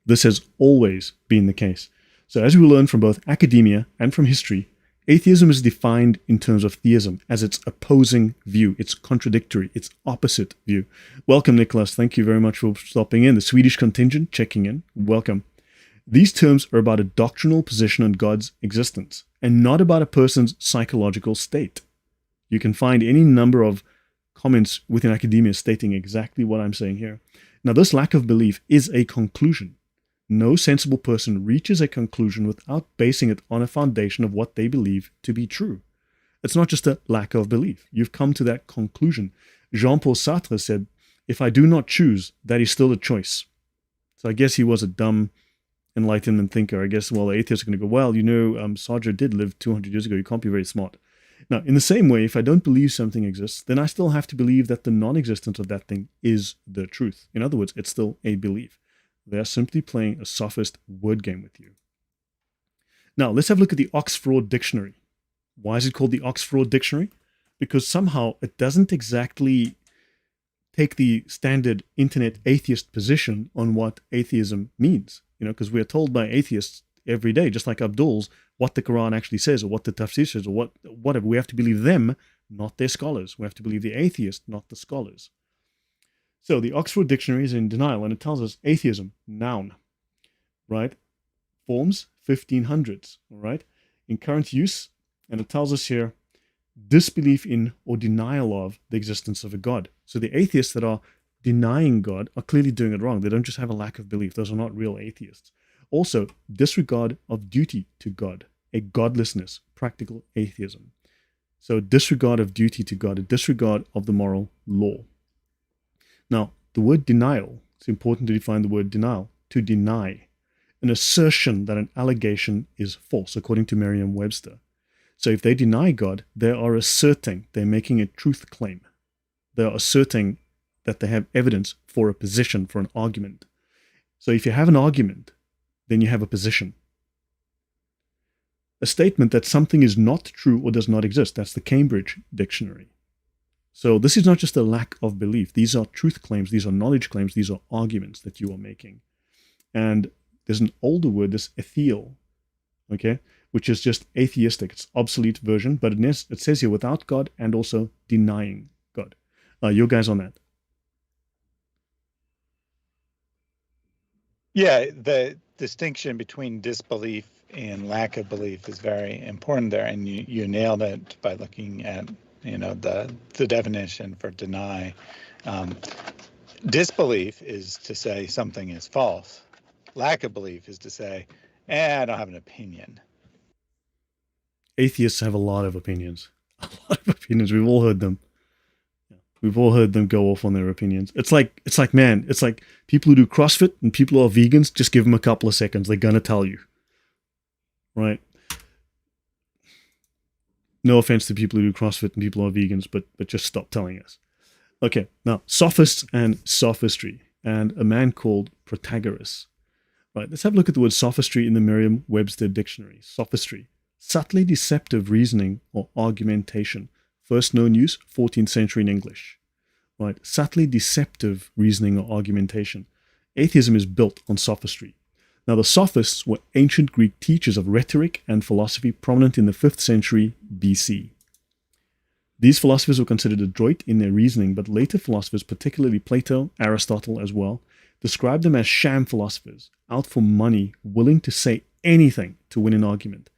Speaker 1: This has always been the case. So as we learn from both academia and from history, atheism is defined in terms of theism as its opposing view, its contradictory, its opposite view. Welcome, Nicholas. Thank you very much for stopping in. The Swedish contingent checking in. Welcome. These terms are about a doctrinal position on God's existence and not about a person's psychological state. You can find any number of comments within academia stating exactly what I'm saying here. Now, this lack of belief is a conclusion. No sensible person reaches a conclusion without basing it on a foundation of what they believe to be true. It's not just a lack of belief. You've come to that conclusion. Jean-Paul Sartre said, if I do not choose, that is still a choice. So I guess he was a dumb Enlightenment thinker. I guess, well, the atheists are going to go, well, Sartre did live 200 years ago. You can't be very smart. Now, in the same way, if I don't believe something exists, then I still have to believe that the non-existence of that thing is the truth. In other words, it's still a belief. They're simply playing a sophist word game with you. Now, let's have a look at the Oxford Dictionary. Why is it called the Oxford Dictionary? Because somehow it doesn't exactly take the standard internet atheist position on what atheism means. Because we're told by atheists every day, just like Abdul's, what the Quran actually says, or what the tafsir says, or whatever. We have to believe them, not their scholars. We have to believe the atheist, not the scholars. So the Oxford Dictionary is in denial, and it tells us atheism, noun, right? Forms, 1500s, all right? In current use, and it tells us here, disbelief in or denial of the existence of a God. So the atheists that are denying God are clearly doing it wrong. They don't just have a lack of belief. Those are not real atheists. Also, disregard of duty to God, a godlessness, practical atheism. So disregard of duty to God, a disregard of the moral law. Now, the word denial, it's important to define the word denial, to deny, an assertion that an allegation is false, according to Merriam-Webster. So if they deny God, they are asserting, they're making a truth claim. They are asserting that they have evidence for a position, for an argument. So if you have an argument, then you have a position. A statement that something is not true or does not exist, that's the Cambridge Dictionary. So this is not just a lack of belief. These are truth claims. These are knowledge claims. These are arguments that you are making. And there's an older word, this atheal, okay, which is just atheistic. It's obsolete version, but it says here without God and also denying God. Your guys on that?
Speaker 2: Yeah, the distinction between disbelief and lack of belief is very important there, and you nailed it by looking at the definition for deny. Disbelief is to say something is false. Lack of belief is to say, I don't have an opinion.
Speaker 1: Atheists have a lot of opinions. A lot of opinions. We've all heard them. We've all heard them go off on their opinions. It's like people who do CrossFit and people who are vegans, just give them a couple of seconds. They're going to tell you. Right? No offense to people who do CrossFit and people who are vegans, but just stop telling us. Okay, now, sophists and sophistry, and a man called Protagoras. Right, let's have a look at the word sophistry in the Merriam-Webster Dictionary. Sophistry, subtly deceptive reasoning or argumentation. First known use, 14th century in English. Right, subtly deceptive reasoning or argumentation. Atheism is built on sophistry. Now, the sophists were ancient Greek teachers of rhetoric and philosophy prominent in the 5th century BC. These philosophers were considered adroit in their reasoning, but later philosophers, particularly Plato, Aristotle as well, described them as sham philosophers, out for money, willing to say anything to win an argument.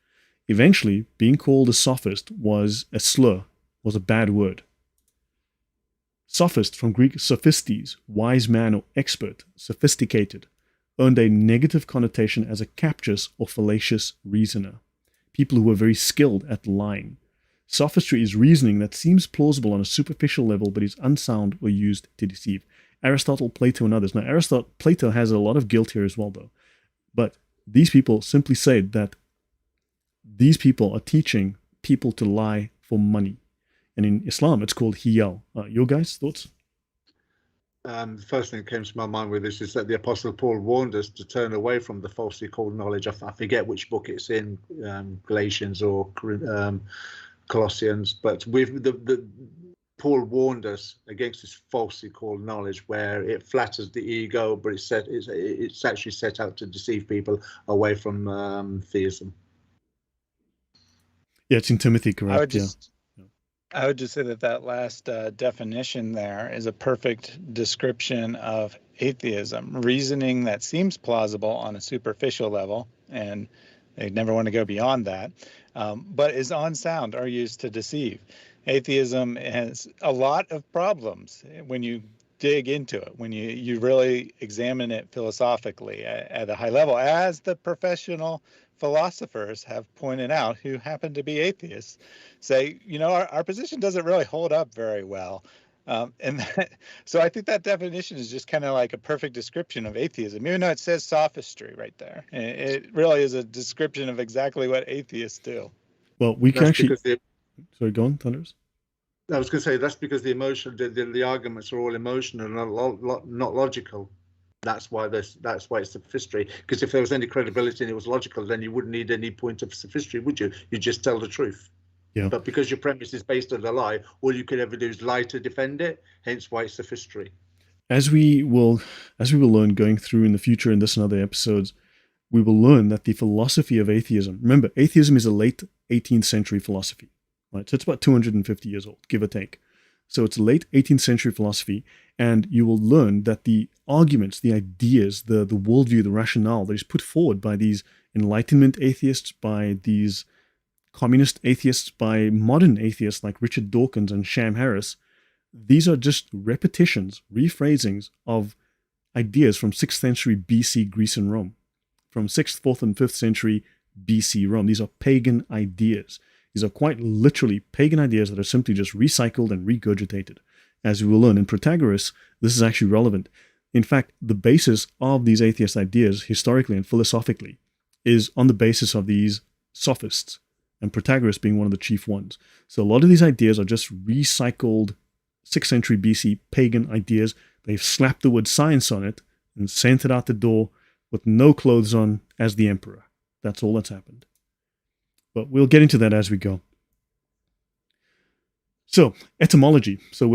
Speaker 1: Eventually, being called a sophist was a slur, was a bad word. Sophist, from Greek sophistes, wise man or expert, sophisticated, earned a negative connotation as a captious or fallacious reasoner. People who were very skilled at lying. Sophistry is reasoning that seems plausible on a superficial level but is unsound or used to deceive. Aristotle, Plato, and others. Now, Plato has a lot of guilt here as well, though. But these people simply say that these people are teaching people to lie for money. And in Islam, it's called hiyal. Your guys' thoughts?
Speaker 3: The first thing that came to my mind with this is that the Apostle Paul warned us to turn away from the falsely called knowledge. I forget which book it's in, Galatians or Colossians, but with the Paul warned us against this falsely called knowledge, where it flatters the ego, but it's actually set out to deceive people away from theism.
Speaker 1: Yeah, it's in Timothy, correct?
Speaker 2: I would just say that last definition there is a perfect description of atheism, reasoning that seems plausible on a superficial level, and they never want to go beyond that, but is unsound or used to deceive. Atheism has a lot of problems when you dig into it, when you really examine it philosophically at a high level, as the professional philosophers have pointed out who happen to be atheists, say, our position doesn't really hold up very well. So I think that definition is just kind of like a perfect description of atheism, even though it says sophistry right there. It really is a description of exactly what atheists do.
Speaker 1: Well, we can actually... Sorry, go on, Thunders.
Speaker 3: I was going to say that's because the arguments are all emotional and not logical. That's why it's sophistry. Because if there was any credibility and it was logical, then you wouldn't need any point of sophistry, would you? You just tell the truth.
Speaker 1: Yeah.
Speaker 3: But because your premise is based on a lie, all you could ever do is lie to defend it. Hence why it's sophistry. As
Speaker 1: we will learn going through in the future in this and other episodes, we will learn that the philosophy of atheism. Remember, atheism is a late 18th century philosophy, right? So it's about 250 years old, give or take. So it's a late 18th century philosophy, and you will learn that the arguments, the ideas, the worldview, the rationale that is put forward by these Enlightenment atheists, by these communist atheists, by modern atheists like Richard Dawkins and Sham Harris, these are just repetitions, rephrasings of ideas from 6th century BC Greece and Rome, from 6th, 4th, and 5th century BC Rome. These are pagan ideas. These are quite literally pagan ideas that are simply just recycled and regurgitated. As we will learn in Protagoras, this is actually relevant. In fact, the basis of these atheist ideas, historically and philosophically, is on the basis of these sophists, and Protagoras being one of the chief ones. So a lot of these ideas are just recycled 6th century BC pagan ideas. They've slapped the word science on it and sent it out the door with no clothes on as the emperor. That's all that's happened. But we'll get into that as we go. So, etymology. So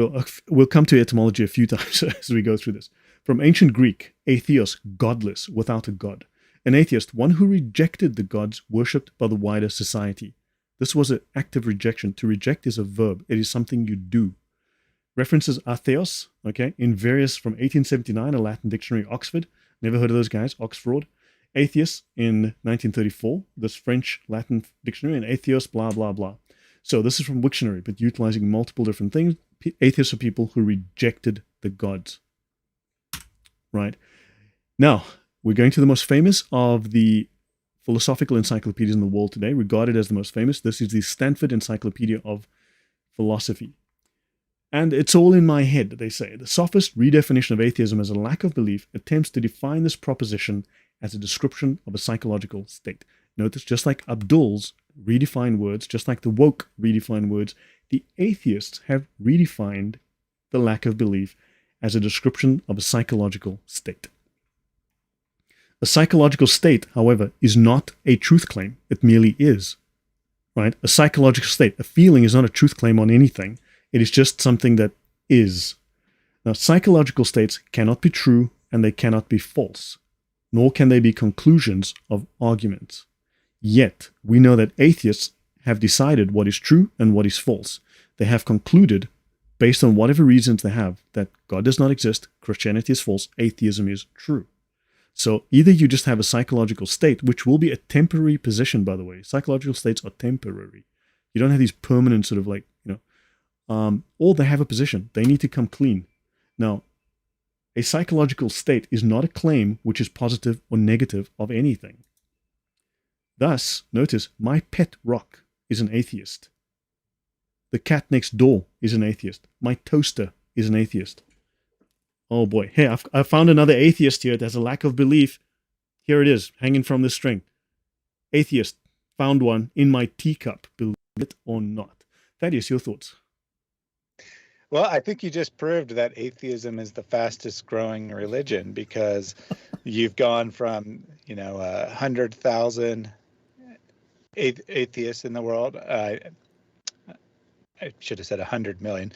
Speaker 1: we'll come to etymology a few times as we go through this. From ancient Greek, atheos, godless, without a god. An atheist, one who rejected the gods worshipped by the wider society. This was an active rejection. To reject is a verb. It is something you do. References Theos, okay, in various, from 1879, a Latin dictionary, Oxford. Never heard of those guys, Oxford. Atheist in 1934, this French Latin dictionary, and atheos, blah, blah, blah. So this is from Wiktionary, but utilizing multiple different things. Atheists are people who rejected the gods. Right. Now, we're going to the most famous of the philosophical encyclopedias in the world today, regarded as the most famous. This is the Stanford Encyclopedia of Philosophy. And it's all in my head, they say. The sophist redefinition of atheism as a lack of belief attempts to define this proposition as a description of a psychological state. Notice, just like Abdul's redefined words, just like the woke redefined words, the atheists have redefined the lack of belief as a description of a psychological state. A psychological state, however, is not a truth claim. It merely is. Right? A psychological state, a feeling, is not a truth claim on anything. It is just something that is. Now, psychological states cannot be true and they cannot be false, nor can they be conclusions of arguments. Yet, we know that atheists have decided what is true and what is false. They have concluded, based on whatever reasons they have, that God does not exist, Christianity is false, atheism is true. So either you just have a psychological state, which will be a temporary position, by the way. Psychological states are temporary. You don't have these permanent sort of like, or they have a position. They need to come clean. Now, a psychological state is not a claim which is positive or negative of anything. Thus, notice, my pet rock is an atheist. The cat next door is an atheist. My toaster is an atheist. Oh boy. Hey, I found another atheist here that has a lack of belief. Here it is, hanging from the string. Atheist, found one in my teacup, believe it or not. Thaddeus, your thoughts?
Speaker 2: Well, I think you just proved that atheism is the fastest growing religion, because you've gone from, 100,000 atheists in the world. I should have said 100 million,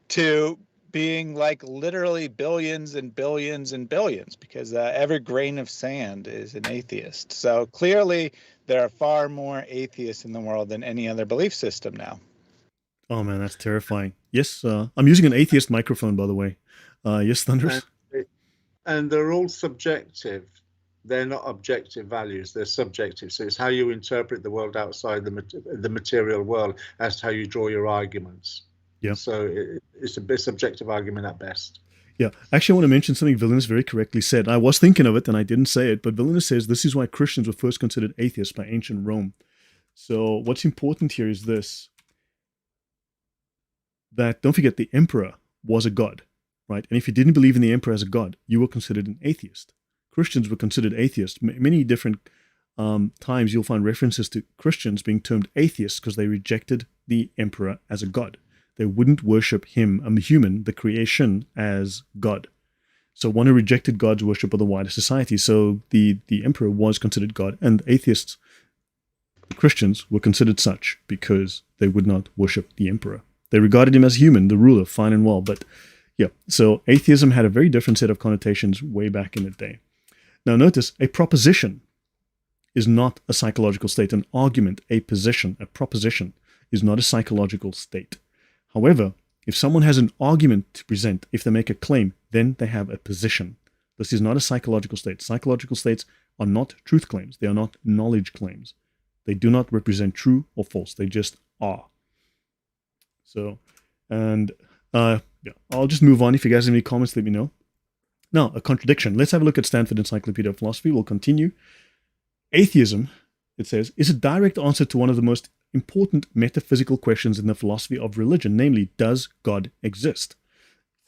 Speaker 2: to being like literally billions and billions and billions, because every grain of sand is an atheist. So clearly there are far more atheists in the world than any other belief system now.
Speaker 1: Oh man, that's terrifying. Yes, I'm using an atheist microphone, by the way. Yes, Thunders?
Speaker 3: And they're all subjective. They're not objective values. They're subjective. So it's how you interpret the world outside the material world as to how you draw your arguments.
Speaker 1: Yeah.
Speaker 3: So it's a bit subjective argument at best.
Speaker 1: Yeah. Actually, I want to mention something Villainous very correctly said. I was thinking of it and I didn't say it, but Villainous says this is why Christians were first considered atheists by ancient Rome. So what's important here is this, that don't forget the emperor was a god, right? And if you didn't believe in the emperor as a god, you were considered an atheist. Christians were considered atheists. Many different times you'll find references to Christians being termed atheists because they rejected the emperor as a god. They wouldn't worship him, a human, the creation, as God. So one who rejected God's worship of the wider society. So the emperor was considered God, and atheists, Christians, were considered such because they would not worship the emperor. They regarded him as human, the ruler, fine and well. But yeah, so atheism had a very different set of connotations way back in the day. Now notice, a proposition is not a psychological state. An argument, a position, a proposition is not a psychological state. However, if someone has an argument to present, if they make a claim, then they have a position. This is not a psychological state. Psychological states are not truth claims. They are not knowledge claims. They do not represent true or false. They just are. So, and yeah, I'll just move on. If you guys have any comments, let me know. Now, a contradiction. Let's have a look at Stanford Encyclopedia of Philosophy. We'll continue. Atheism, it says, is a direct answer to one of the most important metaphysical questions in the philosophy of religion, namely, does God exist?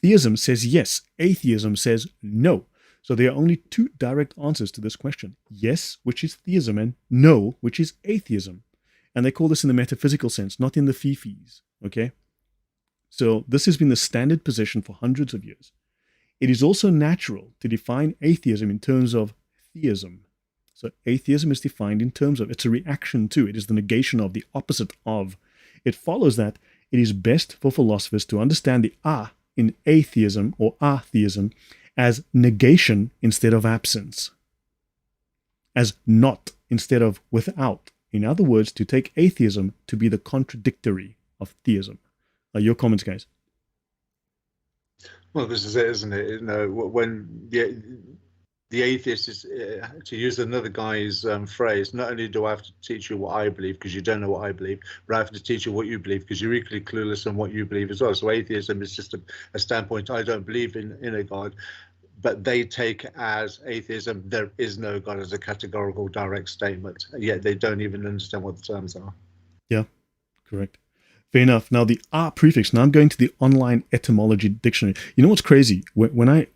Speaker 1: Theism says yes. Atheism says no. So there are only two direct answers to this question. Yes, which is theism, and no, which is atheism. And they call this in the metaphysical sense, not in the fifis. Okay? So this has been the standard position for hundreds of years. It is also natural to define atheism in terms of theism. So atheism is defined in terms of, it's a reaction to, it is the negation of, the opposite of. It follows that it is best for philosophers to understand the in atheism or atheism as negation instead of absence, as not instead of without. In other words, to take atheism to be the contradictory of theism. Your comments, guys?
Speaker 3: Well, this is it, isn't it? You know, when the atheist is, to use another guy's phrase, not only do I have to teach you what I believe because you don't know what I believe, but I have to teach you what you believe because you're equally clueless on what you believe as well. So atheism is just a standpoint. I don't believe in a God, but they take as atheism, there is no God, as a categorical direct statement. Yet they don't even understand what the terms are.
Speaker 1: Yeah, correct. Fair enough. Now the prefix, now I'm going to the online etymology dictionary. You know what's crazy? When on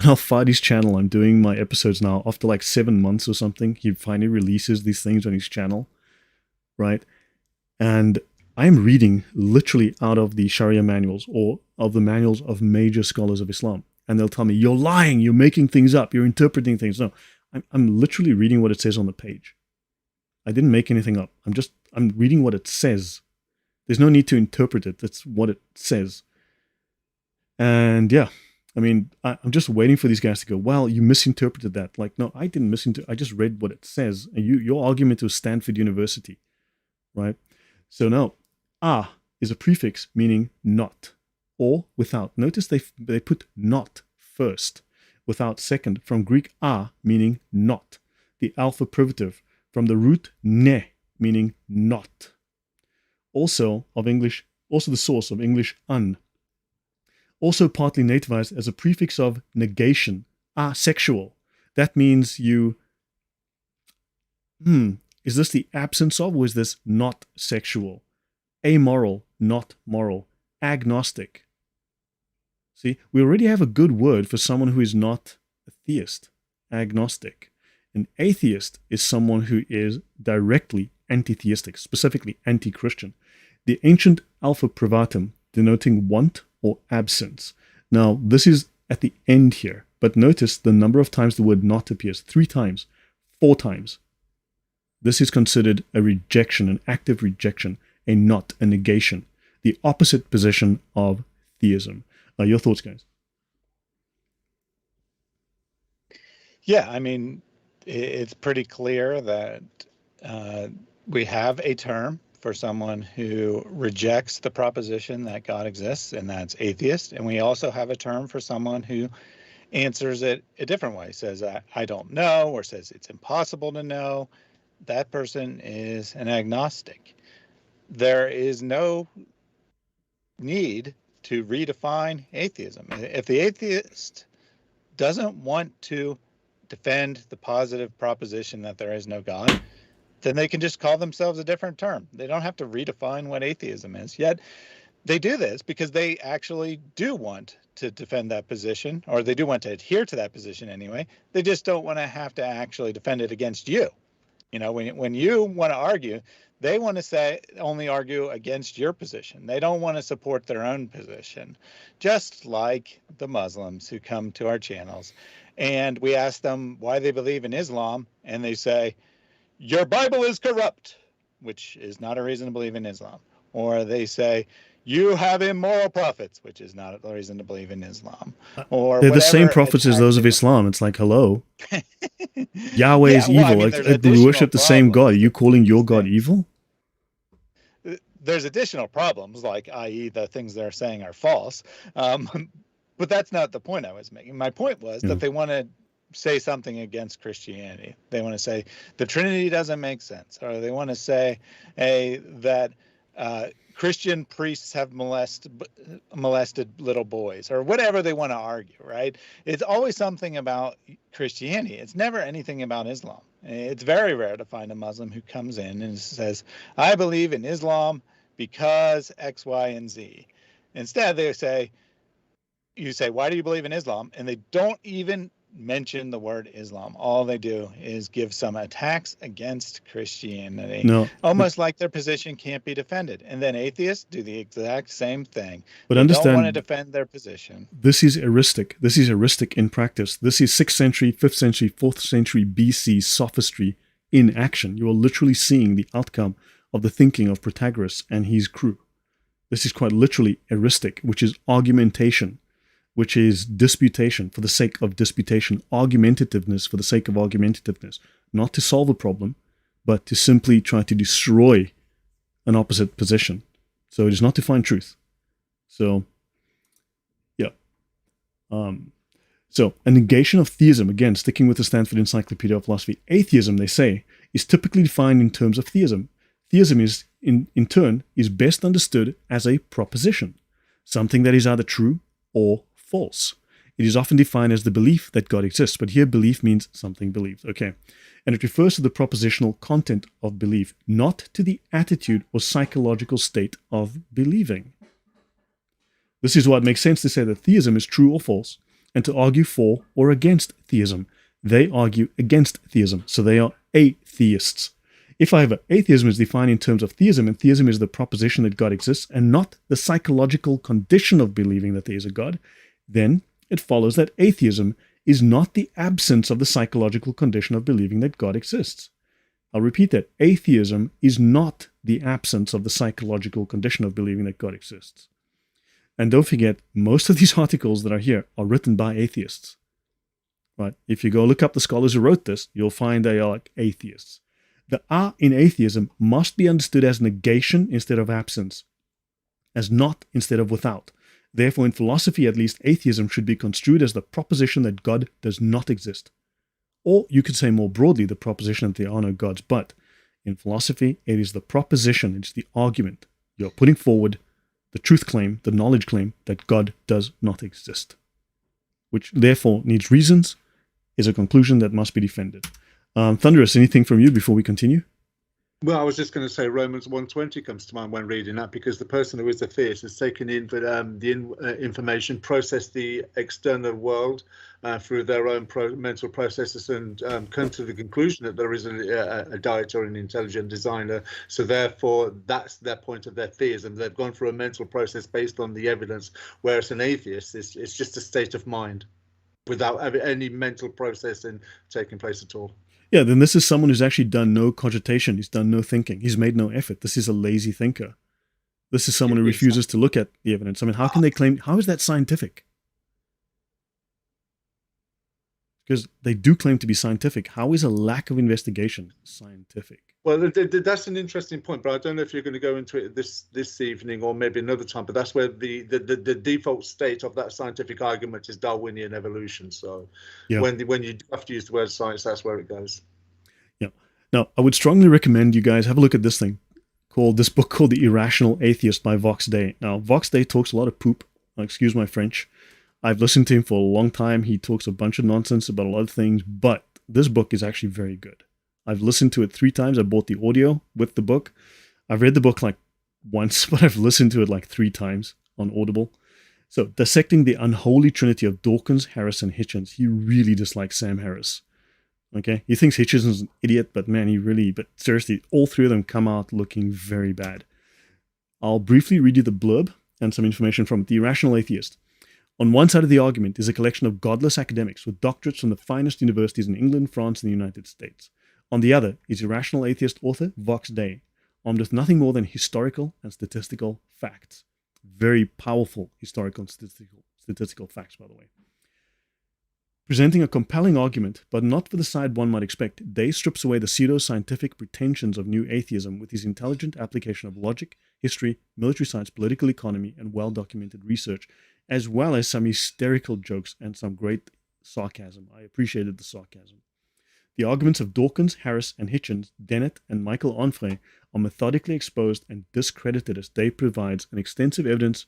Speaker 1: Al-Fadi's channel, I'm doing my episodes now after like 7 months or something. He finally releases these things on his channel, right? And I'm reading literally out of the Sharia manuals or of the manuals of major scholars of Islam. And they'll tell me, you're lying, you're making things up, you're interpreting things. No, I'm literally reading what it says on the page. I didn't make anything up. I'm reading what it says. There's no need to interpret it. That's what it says. And yeah, I mean, I'm just waiting for these guys to go, well, you misinterpreted that. Like, no, I didn't misinterpret. I just read what it says. And your argument was Stanford University, right? So now, is a prefix meaning not or without. Notice they put not first, without second, from Greek meaning not. The alpha privative from the root ne, meaning not. Also the source of English un. Also partly nativized as a prefix of negation, asexual. That means you, is this the absence of, or is this not sexual? Amoral, not moral. Agnostic. See, we already have a good word for someone who is not a theist, agnostic. An atheist is someone who is directly anti-theistic, specifically anti-Christian. The ancient alpha privatum denoting want or absence. Now, this is at the end here, but notice the number of times the word not appears. 3 times, 4 times. This is considered a rejection, an active rejection, a not, a negation. the opposite position of theism. Your thoughts, guys?
Speaker 2: Yeah, I mean, it's pretty clear that we have a term for someone who rejects the proposition that God exists, and that's atheist. And we also have a term for someone who answers it a different way, says, I don't know, or says it's impossible to know. That person is an agnostic. There is no need to redefine atheism. If the atheist doesn't want to defend the positive proposition that there is no God, then they can just call themselves a different term. They don't have to redefine what atheism is. Yet they do this because they actually do want to defend that position, or they do want to adhere to that position anyway. They just don't want to have to actually defend it against you. You know, when you want to argue, they want to say only argue against your position. They don't want to support their own position, just like the Muslims who come to our channels. And we ask them why they believe in Islam, and they say, your Bible is corrupt, which is not a reason to believe in Islam. Or they say, you have immoral prophets, which is not a reason to believe in Islam. Or
Speaker 1: they're the same prophets as those of Islam. It's like, hello. Yahweh is evil.
Speaker 2: I mean,
Speaker 1: we worship the same God. Are you calling your God evil?
Speaker 2: There's additional problems, like, i.e., the things they're saying are false. But that's not the point I was making. My point was that they want to say something against Christianity. They want to say the Trinity doesn't make sense, or they want to say that Christian priests have molested little boys, or whatever they want to argue, right? It's always something about Christianity. It's never anything about Islam. It's very rare to find a Muslim who comes in and says, I believe in Islam because X, Y, and Z. Instead, they say, you say, why do you believe in Islam? And they don't even mention the word Islam. All they do is give some attacks against Christianity, almost like their position can't be defended. And then atheists do the exact same thing.
Speaker 1: But
Speaker 2: they
Speaker 1: understand,
Speaker 2: don't want to defend their position.
Speaker 1: This is heuristic. This is heuristic in practice. This is 6th century, 5th century, 4th century BC sophistry in action. You are literally seeing the outcome of the thinking of Protagoras and his crew. This is quite literally heuristic, which is argumentation, which is disputation for the sake of disputation, argumentativeness for the sake of argumentativeness, not to solve a problem, but to simply try to destroy an opposite position. So it is not to find truth. So, yeah. So a negation of theism, again, sticking with the Stanford Encyclopedia of Philosophy, atheism, they say, is typically defined in terms of theism. Theism is, in turn, is best understood as a proposition, something that is either true or false. It is often defined as the belief that God exists, but here belief means something believed. Okay. And it refers to the propositional content of belief, not to the attitude or psychological state of believing. This is why it makes sense to say that theism is true or false, and to argue for or against theism. They argue against theism, so they are atheists. If, however, atheism is defined in terms of theism, and theism is the proposition that God exists, and not the psychological condition of believing that there is a God, then it follows that atheism is not the absence of the psychological condition of believing that God exists. I'll repeat that. Atheism is not the absence of the psychological condition of believing that God exists. And don't forget, most of these articles that are here are written by atheists. Right? If you go look up the scholars who wrote this, you'll find they are like atheists. The "are" in atheism must be understood as negation instead of absence, as not instead of without. Therefore, in philosophy at least, atheism should be construed as the proposition that God does not exist. Or you could say more broadly, the proposition that there are no gods. But in philosophy, it is the proposition, it's the argument. You're putting forward the truth claim, the knowledge claim that God does not exist, which therefore needs reasons, is a conclusion that must be defended. Thunderous, anything from you before we continue?
Speaker 3: Well, I was just going to say Romans 1:20 comes to mind when reading that, because the person who is a theist has taken in the information, processed the external world through their own mental processes, and come to the conclusion that there is a deity or an intelligent designer. So therefore, that's their point of their theism. They've gone through a mental process based on the evidence, whereas an atheist it's just a state of mind without any mental processing taking place at all.
Speaker 1: Yeah, then this is someone who's actually done no cogitation. He's done no thinking. He's made no effort. This is a lazy thinker. This is someone who refuses to look at the evidence. I mean, how can they claim, how is that scientific? Because they do claim to be scientific. How is a lack of investigation scientific?
Speaker 3: Well, that's an interesting point, but I don't know if you're going to go into it this evening or maybe another time. But that's where the default state of that scientific argument is Darwinian evolution. So when you have to use the word science, that's where it goes. Yeah.
Speaker 1: Now, I would strongly recommend you guys have a look at this thing this book called The Irrational Atheist by Vox Day. Now, Vox Day talks a lot of poop. Excuse my French. I've listened to him for a long time. He talks a bunch of nonsense about a lot of things, but this book is actually very good. I've listened to it 3 times. I bought the audio with the book. I've read the book like once, but I've listened to it like 3 times on Audible. So, dissecting the unholy trinity of Dawkins, Harris, and Hitchens. He really dislikes Sam Harris. Okay? He thinks Hitchens is an idiot, but man, but seriously, all 3 of them come out looking very bad. I'll briefly read you the blurb and some information from it. The Irrational Atheist. On one side of the argument is a collection of godless academics with doctorates from the finest universities in England, France, and the United States. On the other is irrational atheist author Vox Day, armed with nothing more than historical and statistical facts. Very powerful historical and statistical facts, by the way. Presenting a compelling argument, but not for the side one might expect, Day strips away the pseudo-scientific pretensions of new atheism with his intelligent application of logic, history, military science, political economy, and well-documented research, as well as some hysterical jokes and some great sarcasm. I appreciated the sarcasm. The arguments of Dawkins, Harris, and Hitchens, Dennett, and Michael Onfray are methodically exposed and discredited as he provides extensive evidence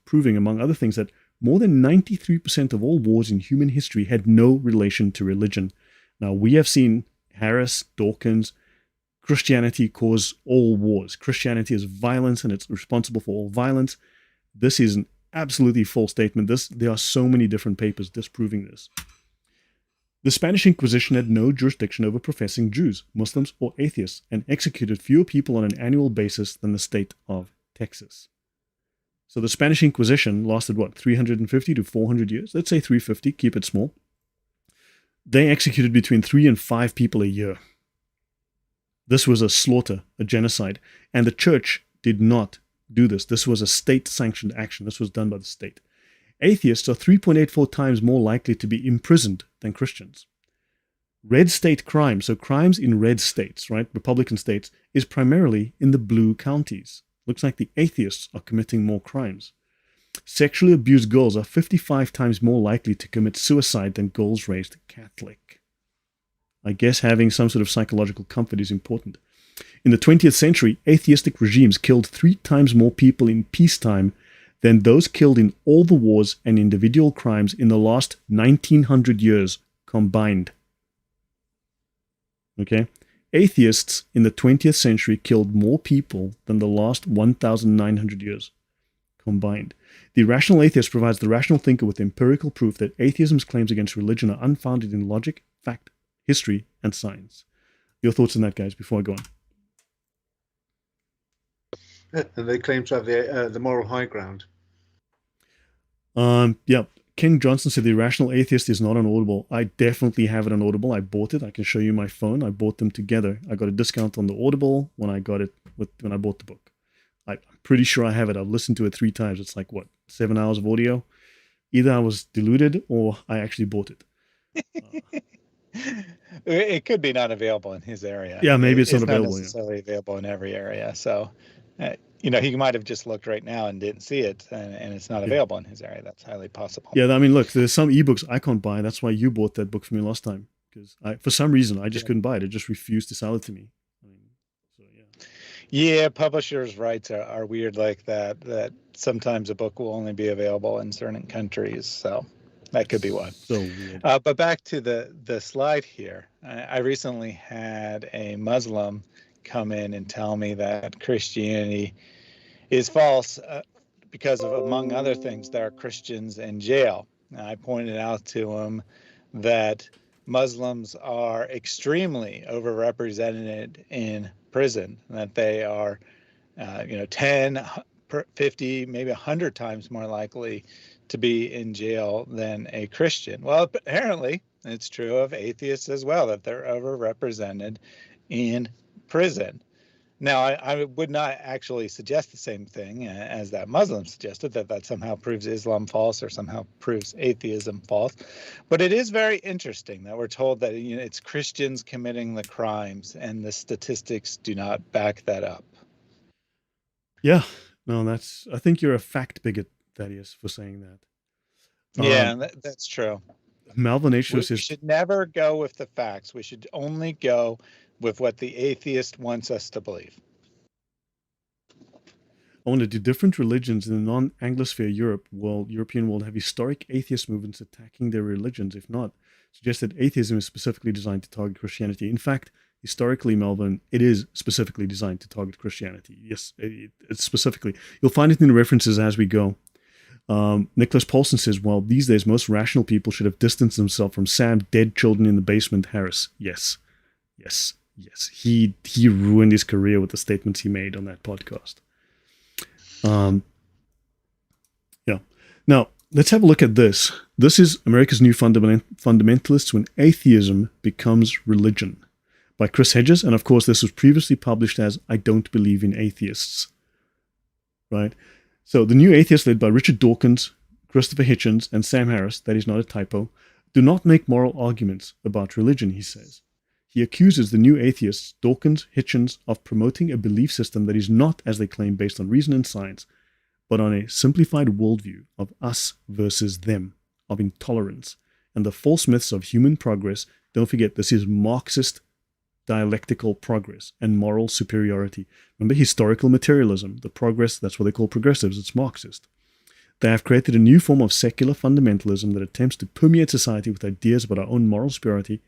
Speaker 1: proving, among other things, that more than 93% of all wars in human history had no relation to religion. Now, we have seen Harris, Dawkins, Christianity cause all wars. Christianity is violence and it's responsible for all violence. This is an absolutely false statement. There are so many different papers disproving this. The Spanish Inquisition had no jurisdiction over professing Jews, Muslims, or atheists, and executed fewer people on an annual basis than the state of Texas. So the Spanish Inquisition lasted, 350 to 400 years? Let's say 350, keep it small. They executed between 3 and 5 people a year. This was a slaughter, a genocide, and the church did not do this. This was a state-sanctioned action. This was done by the state. Atheists are 3.84 times more likely to be imprisoned than Christians. Red state crime, so crimes in red states, right, Republican states, is primarily in the blue counties. Looks like the atheists are committing more crimes. Sexually abused girls are 55 times more likely to commit suicide than girls raised Catholic. I guess having some sort of psychological comfort is important. In the 20th century, atheistic regimes killed 3 times more people in peacetime than those killed in all the wars and individual crimes in the last 1900 years combined. Okay? Atheists in the 20th century killed more people than the last 1,900 years combined. The Irrational Atheist provides the rational thinker with empirical proof that atheism's claims against religion are unfounded in logic, fact, history, and science. Your thoughts on that, guys, before I go
Speaker 3: on? And they claim to have the moral high ground.
Speaker 1: Yeah. Ken Johnson said The Irrational Atheist is not on Audible. I definitely have it on Audible. I bought it. I can show you my phone. I bought them together. I got a discount on the Audible when I got it when I bought the book. I'm pretty sure I have it. I've listened to it 3 times. It's like 7 hours of audio. Either I was deluded or I actually bought it.
Speaker 2: It could be not available in his area.
Speaker 1: Yeah, maybe it's not available.
Speaker 2: Not necessarily available in every area. So, he might have just looked right now and didn't see it, and it's not available in his area. That's highly possible.
Speaker 1: Yeah, I mean, look, there's some ebooks I can't buy. That's why you bought that book for me last time, because for some reason I just couldn't buy it. It just refused to sell it to me.
Speaker 2: Yeah, publishers' rights are weird like that. That sometimes a book will only be available in certain countries. So that could be one.
Speaker 1: So weird.
Speaker 2: But back to the slide here. I recently had a Muslim come in and tell me that Christianity is false because of, among other things, there are Christians in jail. And I pointed out to him that Muslims are extremely overrepresented in prison, that they are 10, 50, maybe 100 times more likely to be in jail than a Christian. Well, apparently it's true of atheists as well, that they're overrepresented in prison. Now, I would not actually suggest the same thing as that Muslim suggested, that somehow proves Islam false or somehow proves atheism false. But it is very interesting that we're told that it's Christians committing the crimes, and the statistics do not back that up.
Speaker 1: Yeah, no, I think you're a fact bigot, Thaddeus, for saying that.
Speaker 2: Yeah, that's true.
Speaker 1: Malvin H.
Speaker 2: We
Speaker 1: says,
Speaker 2: should never go with the facts. We should only go with what the atheist wants us to believe.
Speaker 1: I wonder, do different religions in the non-Anglosphere European world have historic atheist movements attacking their religions? If not, suggest that atheism is specifically designed to target Christianity. In fact, historically, Melvin, it is specifically designed to target Christianity. Yes, it's specifically. You'll find it in the references as we go. Nicholas Paulson says, well, these days, most rational people should have distanced themselves from Sam, dead children in the basement, Harris. Yes. He ruined his career with the statements he made on that podcast. Yeah. Now, let's have a look at this. This is America's New Fundamentalists When Atheism Becomes Religion by Chris Hedges. And of course, this was previously published as I Don't Believe in Atheists. Right? So the New Atheists, led by Richard Dawkins, Christopher Hitchens, and Sam Harris, that is not a typo, do not make moral arguments about religion, he says. He accuses the New Atheists, Dawkins, Hitchens, of promoting a belief system that is not, as they claim, based on reason and science, but on a simplified worldview of us versus them, of intolerance, and the false myths of human progress. Don't forget, this is Marxist dialectical progress and moral superiority. Remember, historical materialism, the progress, that's what they call progressives, it's Marxist. They have created a new form of secular fundamentalism that attempts to permeate society with ideas about our own moral superiority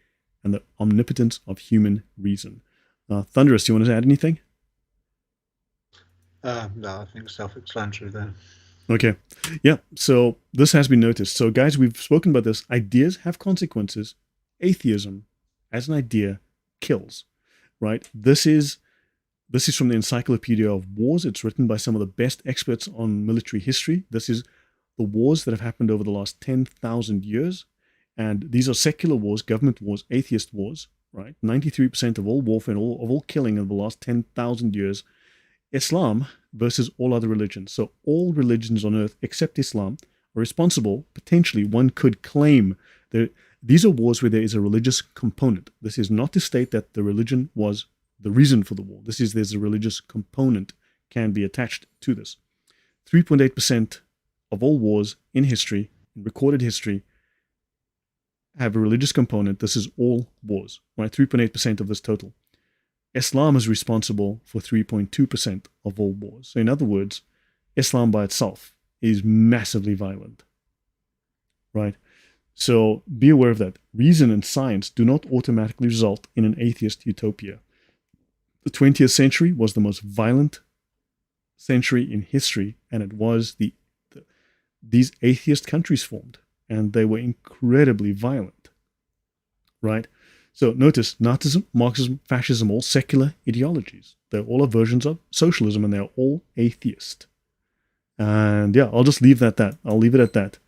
Speaker 1: and the omnipotence of human reason. Thunderous, do you want to add anything?
Speaker 3: No, I think self-explanatory there.
Speaker 1: Okay. Yeah, so this has been noticed. So guys, we've spoken about this. Ideas have consequences. Atheism, as an idea, kills. Right? This is from the Encyclopedia of Wars. It's written by some of the best experts on military history. This is the wars that have happened over the last 10,000 years. And these are secular wars, government wars, atheist wars, right? 93% of all warfare and of all killing in the last 10,000 years. Islam versus all other religions. So all religions on earth except Islam are responsible, potentially one could claim. These are wars where there is a religious component. This is not to state that the religion was the reason for the war. There's a religious component can be attached to this. 3.8% of all wars in history, in recorded history, have a religious component. This is all wars, right? 3.8% of this total. Islam is responsible for 3.2% of all wars. So in other words, Islam by itself is massively violent, right? So be aware of that. Reason and science do not automatically result in an atheist utopia. The 20th century was the most violent century in history, and it was these atheist countries formed, and they were incredibly violent, right? So notice, Nazism, Marxism, fascism, all secular ideologies. They're all versions of socialism, and they're all atheist. And yeah, I'll just leave that. I'll leave it at that.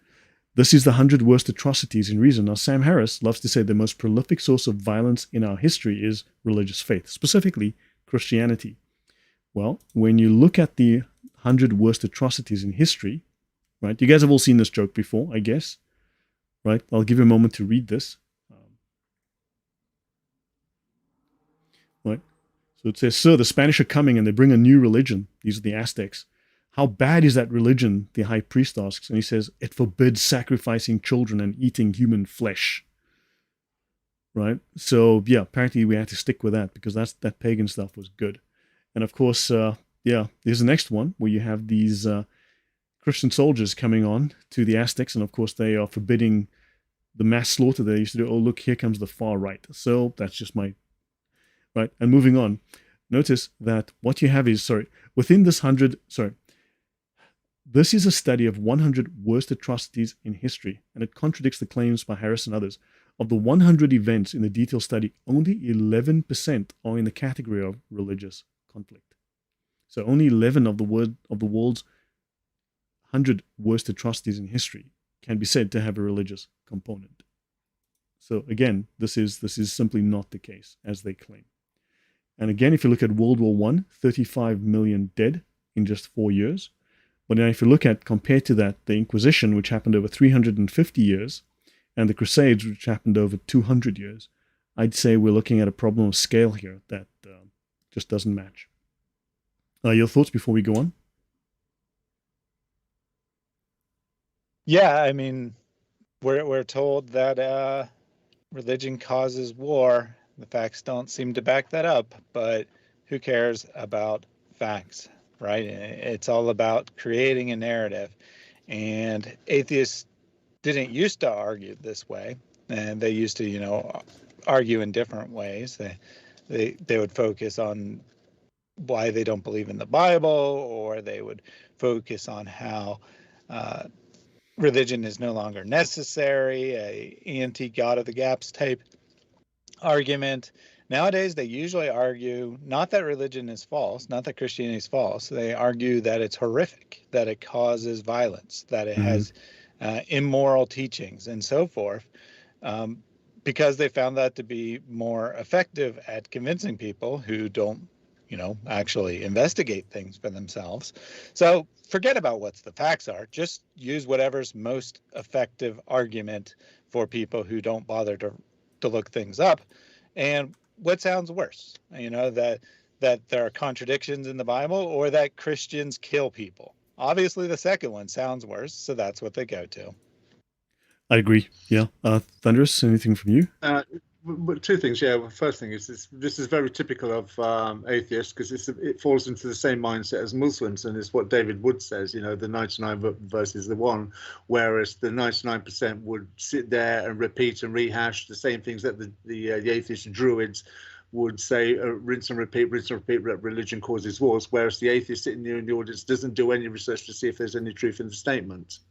Speaker 1: This is the 100 worst atrocities in reason. Now, Sam Harris loves to say the most prolific source of violence in our history is religious faith, specifically Christianity. Well, when you look at the 100 worst atrocities in history, right? You guys have all seen this joke before, I guess, right? I'll give you a moment to read this. Right? So it says, "Sir, the Spanish are coming and they bring a new religion." These are the Aztecs. "How bad is that religion?" the high priest asks. And he says, "It forbids sacrificing children and eating human flesh." Right? So, yeah, apparently we had to stick with that because that pagan stuff was good. And of course, there's the next one where you have these Christian soldiers coming on to the Aztecs. And of course, they are forbidding the mass slaughter they used to do. Oh, look, here comes the far right. So that's just my... Right? And moving on, notice that what you have is, within this 100... This is a study of 100 worst atrocities in history, and it contradicts the claims by Harris and others. Of the 100 events in the detailed study, only 11% are in the category of religious conflict. So only 11 of the world's 100 worst atrocities in history can be said to have a religious component. So again, this is simply not the case, as they claim. And again, if you look at World War I, 35 million dead in just 4 years. But now if you look at, compared to that, the Inquisition, which happened over 350 years, and the Crusades, which happened over 200 years, I'd say we're looking at a problem of scale here that just doesn't match. Your thoughts before we go on?
Speaker 2: Yeah, I mean, we're told that religion causes war. The facts don't seem to back that up, but who cares about facts, right? It's all about creating a narrative. And atheists didn't used to argue this way, and they used to, argue in different ways. They would focus on why they don't believe in the Bible, or they would focus on how religion is no longer necessary, a anti-God of the gaps type argument. Nowadays, they usually argue not that religion is false, not that Christianity is false. They argue that it's horrific, that it causes violence, that it has immoral teachings, and so forth, because they found that to be more effective at convincing people who don't, actually investigate things for themselves. So forget about what the facts are. Just use whatever's most effective argument for people who don't bother to look things up. And what sounds worse? That there are contradictions in the Bible, or that Christians kill people. Obviously, the second one sounds worse, so that's what they go to.
Speaker 1: I agree. Yeah. Thunderous, anything from you?
Speaker 3: But two things. Yeah. First thing is this is very typical of atheists, because it falls into the same mindset as Muslims, and it's what David Wood says. The 99 versus the 1, whereas the 99% would sit there and repeat and rehash the same things that the atheist Druids would say, rinse and repeat, religion causes wars, whereas the atheist sitting there in the audience doesn't do any research to see if there's any truth in the statement.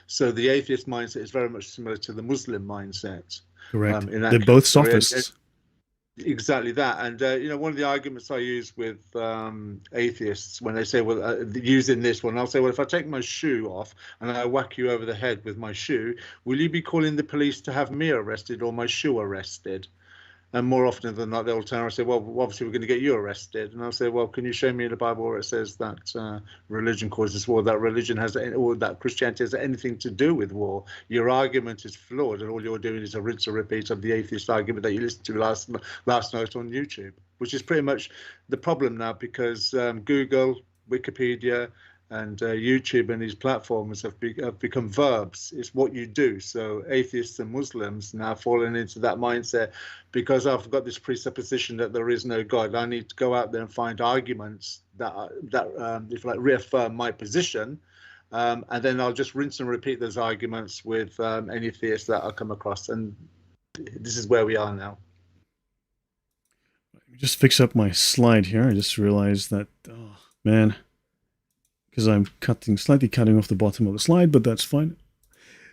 Speaker 3: So the atheist mindset is very much similar to the Muslim mindset.
Speaker 1: Correct. They're both sophists.
Speaker 3: Exactly that. And, one of the arguments I use with atheists when they say, well, using this one, I'll say, well, if I take my shoe off and I whack you over the head with my shoe, will you be calling the police to have me arrested or my shoe arrested? And more often than not, they'll turn around and say, well, obviously we're going to get you arrested. And I'll say, well, can you show me in the Bible where it says that religion causes war, that religion has, or that Christianity has anything to do with war? Your argument is flawed, and all you're doing is a rinse and repeat of the atheist argument that you listened to last night on YouTube, which is pretty much the problem now, because Google, Wikipedia, and YouTube and these platforms have become verbs. It's what you do. So atheists and Muslims now falling into that mindset, because I've got this presupposition that there is no God. I need to go out there and find arguments that if like reaffirm my position, and then I'll just rinse and repeat those arguments with any theist that I come across. And this is where we are now.
Speaker 1: Let me just fix up my slide here. I just realized that, oh man, because I'm slightly cutting off the bottom of the slide, but that's fine.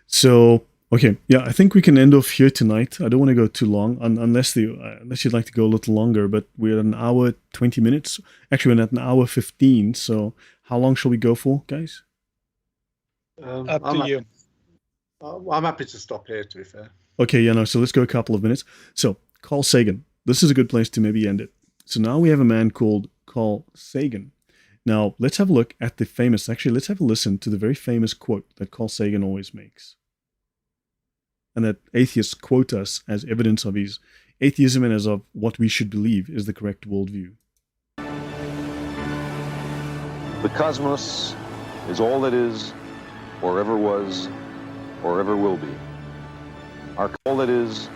Speaker 1: So, okay, yeah, I think we can end off here tonight. I don't want to go too long, unless you'd like to go a little longer, but we're at an hour, 20 minutes. Actually, we're at an hour 15, so how long shall we go for, guys?
Speaker 2: Up to you.
Speaker 3: I'm happy to stop here, to be fair.
Speaker 1: Okay, yeah, no, so let's go a couple of minutes. So, Carl Sagan. This is a good place to maybe end it. So now we have a man called Carl Sagan. Now, let's have a look at let's have a listen to the very famous quote that Carl Sagan always makes, and that atheists quote us as evidence of his atheism and as of what we should believe is the correct worldview.
Speaker 4: The cosmos is all that is, or ever was, or ever will be. All that is,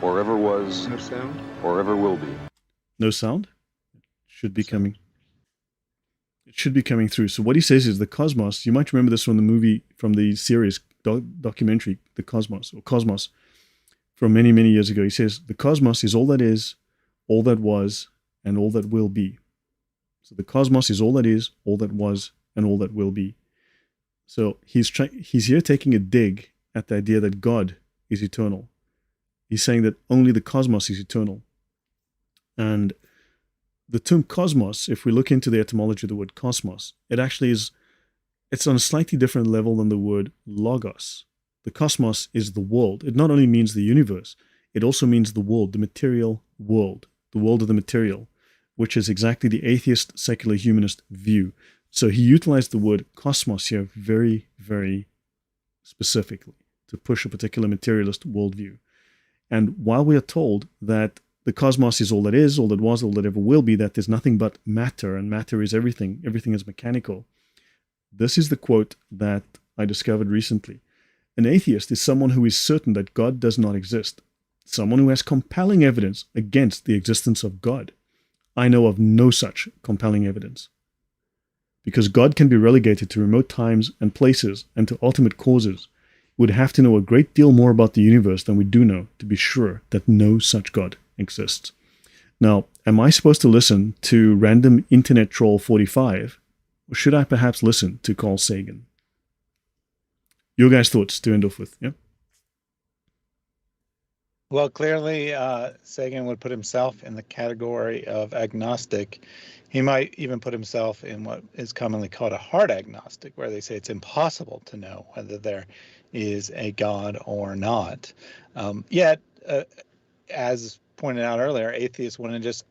Speaker 4: or ever was,
Speaker 3: no sound,
Speaker 4: or ever will be.
Speaker 1: No sound? Should be coming. It should be coming through. So what he says is the cosmos, you might remember this from the movie, from the series documentary, The Cosmos, or Cosmos, from many, many years ago. He says, the cosmos is all that is, all that was, and all that will be. So the cosmos is all that is, all that was, and all that will be. So he's here taking a dig at the idea that God is eternal. He's saying that only the cosmos is eternal. And the term cosmos, if we look into the etymology of the word cosmos, it's on a slightly different level than the word logos. The cosmos is the world. It not only means the universe, it also means the world, the material world, the world of the material, which is exactly the atheist, secular, humanist view. So he utilized the word cosmos here very, very specifically to push a particular materialist worldview. And while we are told that the cosmos is all that is, all that was, all that ever will be, that there's nothing but matter, and matter is everything, everything is mechanical, this is the quote that I discovered recently. An atheist is someone who is certain that God does not exist, someone who has compelling evidence against the existence of God. I know of no such compelling evidence. Because God can be relegated to remote times and places and to ultimate causes, we would have to know a great deal more about the universe than we do know to be sure that no such God exists. Now, am I supposed to listen to random internet troll 45, or should I perhaps listen to Carl Sagan? Your guys' thoughts to end off with, yeah?
Speaker 2: Well, clearly, Sagan would put himself in the category of agnostic. He might even put himself in what is commonly called a hard agnostic, where they say it's impossible to know whether there is a God or not. Yet, as pointed out earlier, atheists want to just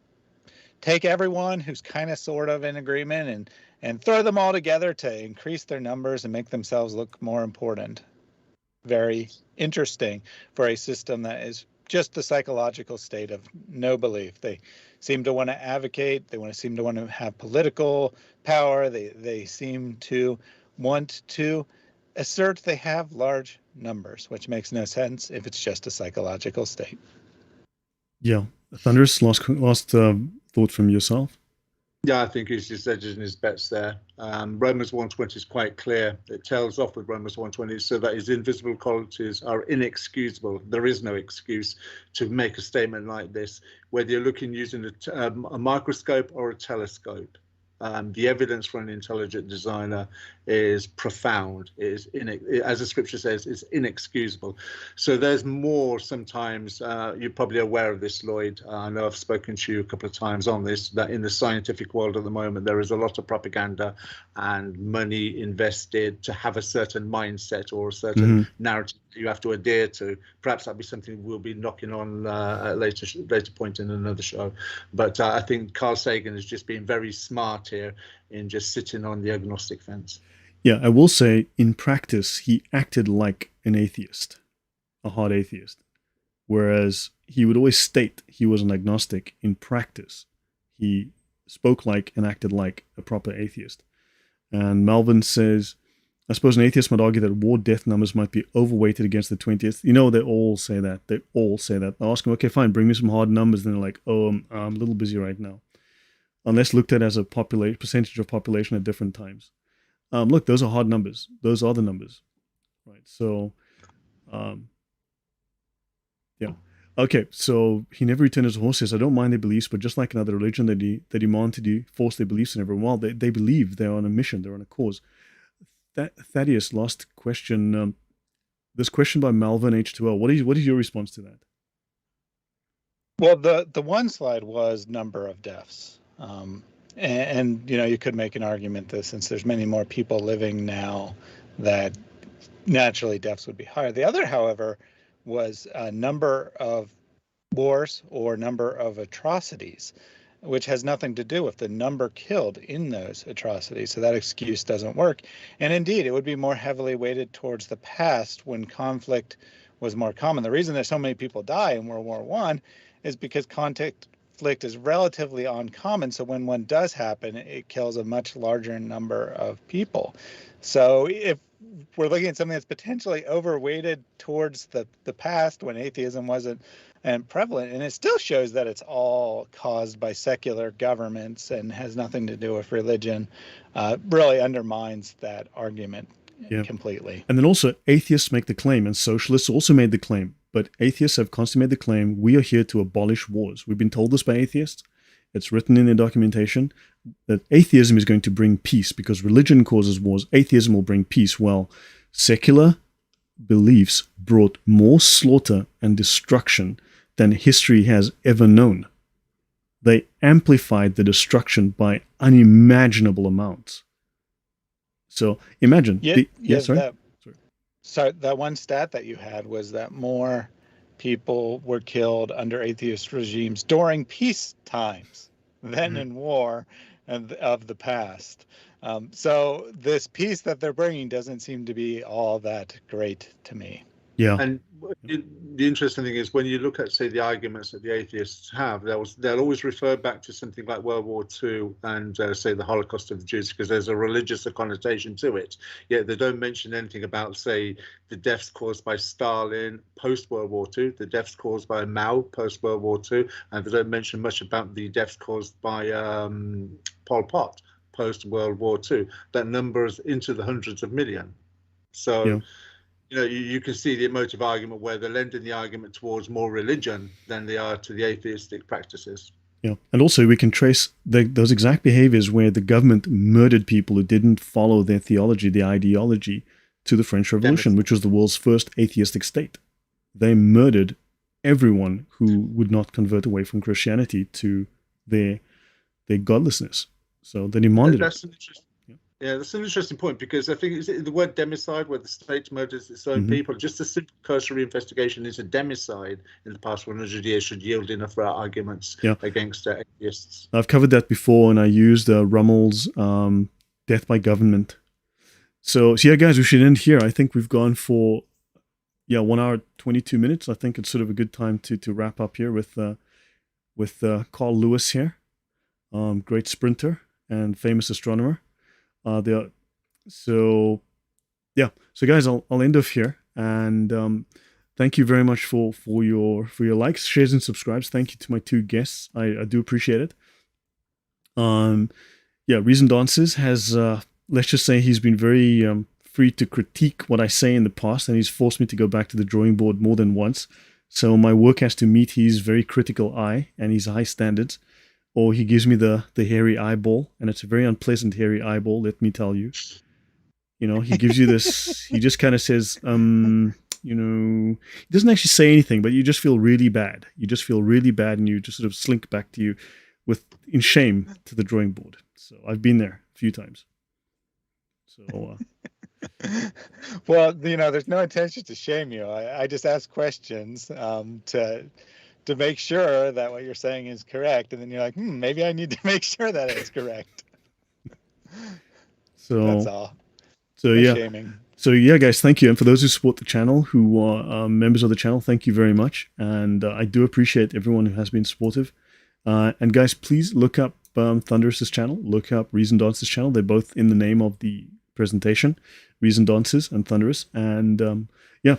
Speaker 2: take everyone who's kind of sort of in agreement and throw them all together to increase their numbers and make themselves look more important. Very interesting for a system that is just the psychological state of no belief. They seem to want to advocate, they seem to want to have political power, they seem to want to assert they have large numbers, which makes no sense if it's just a psychological state.
Speaker 1: Yeah. Thunderous, last thought from yourself?
Speaker 3: Yeah, I think he's just edging his bets there. Romans 1:20 is quite clear. It tells off with Romans 1:20 so that his invisible qualities are inexcusable. There is no excuse to make a statement like this, whether you're looking using a microscope or a telescope. The evidence for an intelligent designer is profound, as the scripture says, is inexcusable. So there's more sometimes, you're probably aware of this, Lloyd. I know I've spoken to you a couple of times on this, that in the scientific world at the moment, there is a lot of propaganda and money invested to have a certain mindset or a certain narrative you have to adhere to. Perhaps that'll be something we'll be knocking on at a later point in another show. But I think Carl Sagan has just been very smart here in just sitting on the agnostic fence.
Speaker 1: Yeah, I will say in practice, he acted like an atheist, a hard atheist, whereas he would always state he was an agnostic. In practice, he spoke like and acted like a proper atheist. And Melvin says, I suppose an atheist might argue that war death numbers might be overweighted against the 20th. You know, they all say that. They all say that. I ask them, okay, fine, bring me some hard numbers. Then they're like, oh, I'm a little busy right now. Unless looked at as a percentage of population at different times. Look, those are hard numbers. Those are the numbers. Right. So, yeah. Okay, so he never returned his horses. I don't mind their beliefs, but just like another religion, they demand to force their beliefs on everyone. Well, they believe they're on a mission, they're on a cause. Thaddeus, last question. This question by Malvin H2L. What is your response to that?
Speaker 2: Well, the one slide was number of deaths. And you know, you could make an argument that since there's many more people living now, that naturally deaths would be higher. The other, however, was a number of wars or number of atrocities, which has nothing to do with the number killed in those atrocities. So that excuse doesn't work. And indeed, it would be more heavily weighted towards the past when conflict was more common. The reason that so many people die in World War I is because conflict is relatively uncommon. So when one does happen, it kills a much larger number of people. So if we're looking at something that's potentially overweighted towards the past when atheism wasn't prevalent, and it still shows that it's all caused by secular governments and has nothing to do with religion, really undermines that argument completely.
Speaker 1: And then also atheists make the claim, and socialists also made the claim, but atheists have constantly made the claim, we are here to abolish wars. We've been told this by atheists. It's written in their documentation that atheism is going to bring peace because religion causes wars. Atheism will bring peace. Well, secular beliefs brought more slaughter and destruction than history has ever known. They amplified the destruction by unimaginable amounts. So imagine.
Speaker 2: So that one stat that you had was that more people were killed under atheist regimes during peace times then in war and of the past. So this peace that they're bringing doesn't seem to be all that great to me.
Speaker 1: Yeah.
Speaker 3: And the interesting thing is when you look at, say, the arguments that the atheists have, they'll always refer back to something like World War II and say the Holocaust of the Jews, because there's a religious connotation to it. Yet they don't mention anything about, say, the deaths caused by Stalin post World War II, the deaths caused by Mao post World War II, and they don't mention much about the deaths caused by Pol Pot post World War II. That numbers into the hundreds of million. So. Yeah. You know, you can see the emotive argument where they're lending the argument towards more religion than they are to the atheistic practices.
Speaker 1: Yeah, and also we can trace those exact behaviors where the government murdered people who didn't follow their theology, their ideology, to the French Revolution, which was the world's first atheistic state. They murdered everyone who would not convert away from Christianity to their godlessness. So they demanded it.
Speaker 3: Yeah, that's an interesting point, because I think the word democide, where the state murders its own people, just a simple cursory investigation into democide in the past 100 years should yield enough for our arguments against atheists.
Speaker 1: I've covered that before, and I used Rummel's Death by Government. So yeah, guys, we should end here. I think we've gone for 1 hour 22 minutes. I think it's sort of a good time to wrap up here with Carl Lewis here, great sprinter and famous astronomer. So guys, I'll end off here, and thank you very much for your likes, shares, and subscribes. Thank you to my two guests. I do appreciate it. Reasoned Answers has let's just say he's been very free to critique what I say in the past, and he's forced me to go back to the drawing board more than once. So my work has to meet his very critical eye and his high standards. Or he gives me the hairy eyeball, and it's a very unpleasant hairy eyeball, let me tell you. You know, he gives you this, he just kind of says, he doesn't actually say anything, but you just feel really bad. You just feel really bad, and you just sort of slink back to you in shame to the drawing board. So I've been there a few times. So,
Speaker 2: well, there's no intention to shame you. I just ask questions to make sure that what you're saying is correct, and then you're like, maybe I need to make sure that it's correct.
Speaker 1: So
Speaker 2: that's all.
Speaker 1: So
Speaker 2: no shaming.
Speaker 1: So guys, thank you, and for those who support the channel, who are members of the channel, thank you very much, and I do appreciate everyone who has been supportive. And guys, please look up Thunderous's channel, look up Reasoned Answers channel. They're both in the name of the presentation, Reasoned Answers and Thunderous, and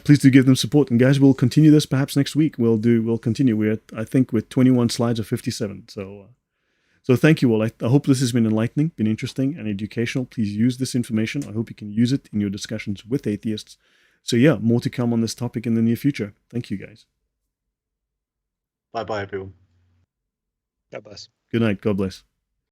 Speaker 1: please do give them support. And guys, we'll continue this perhaps next week. We'll continue. We're I think with 21 slides of 57. So thank you all. I hope this has been enlightening, been interesting and educational. Please use this information. I hope you can use it in your discussions with atheists. So more to come on this topic in the near future. Thank you, guys.
Speaker 3: Bye-bye, everyone.
Speaker 2: God bless.
Speaker 1: Good night. God bless.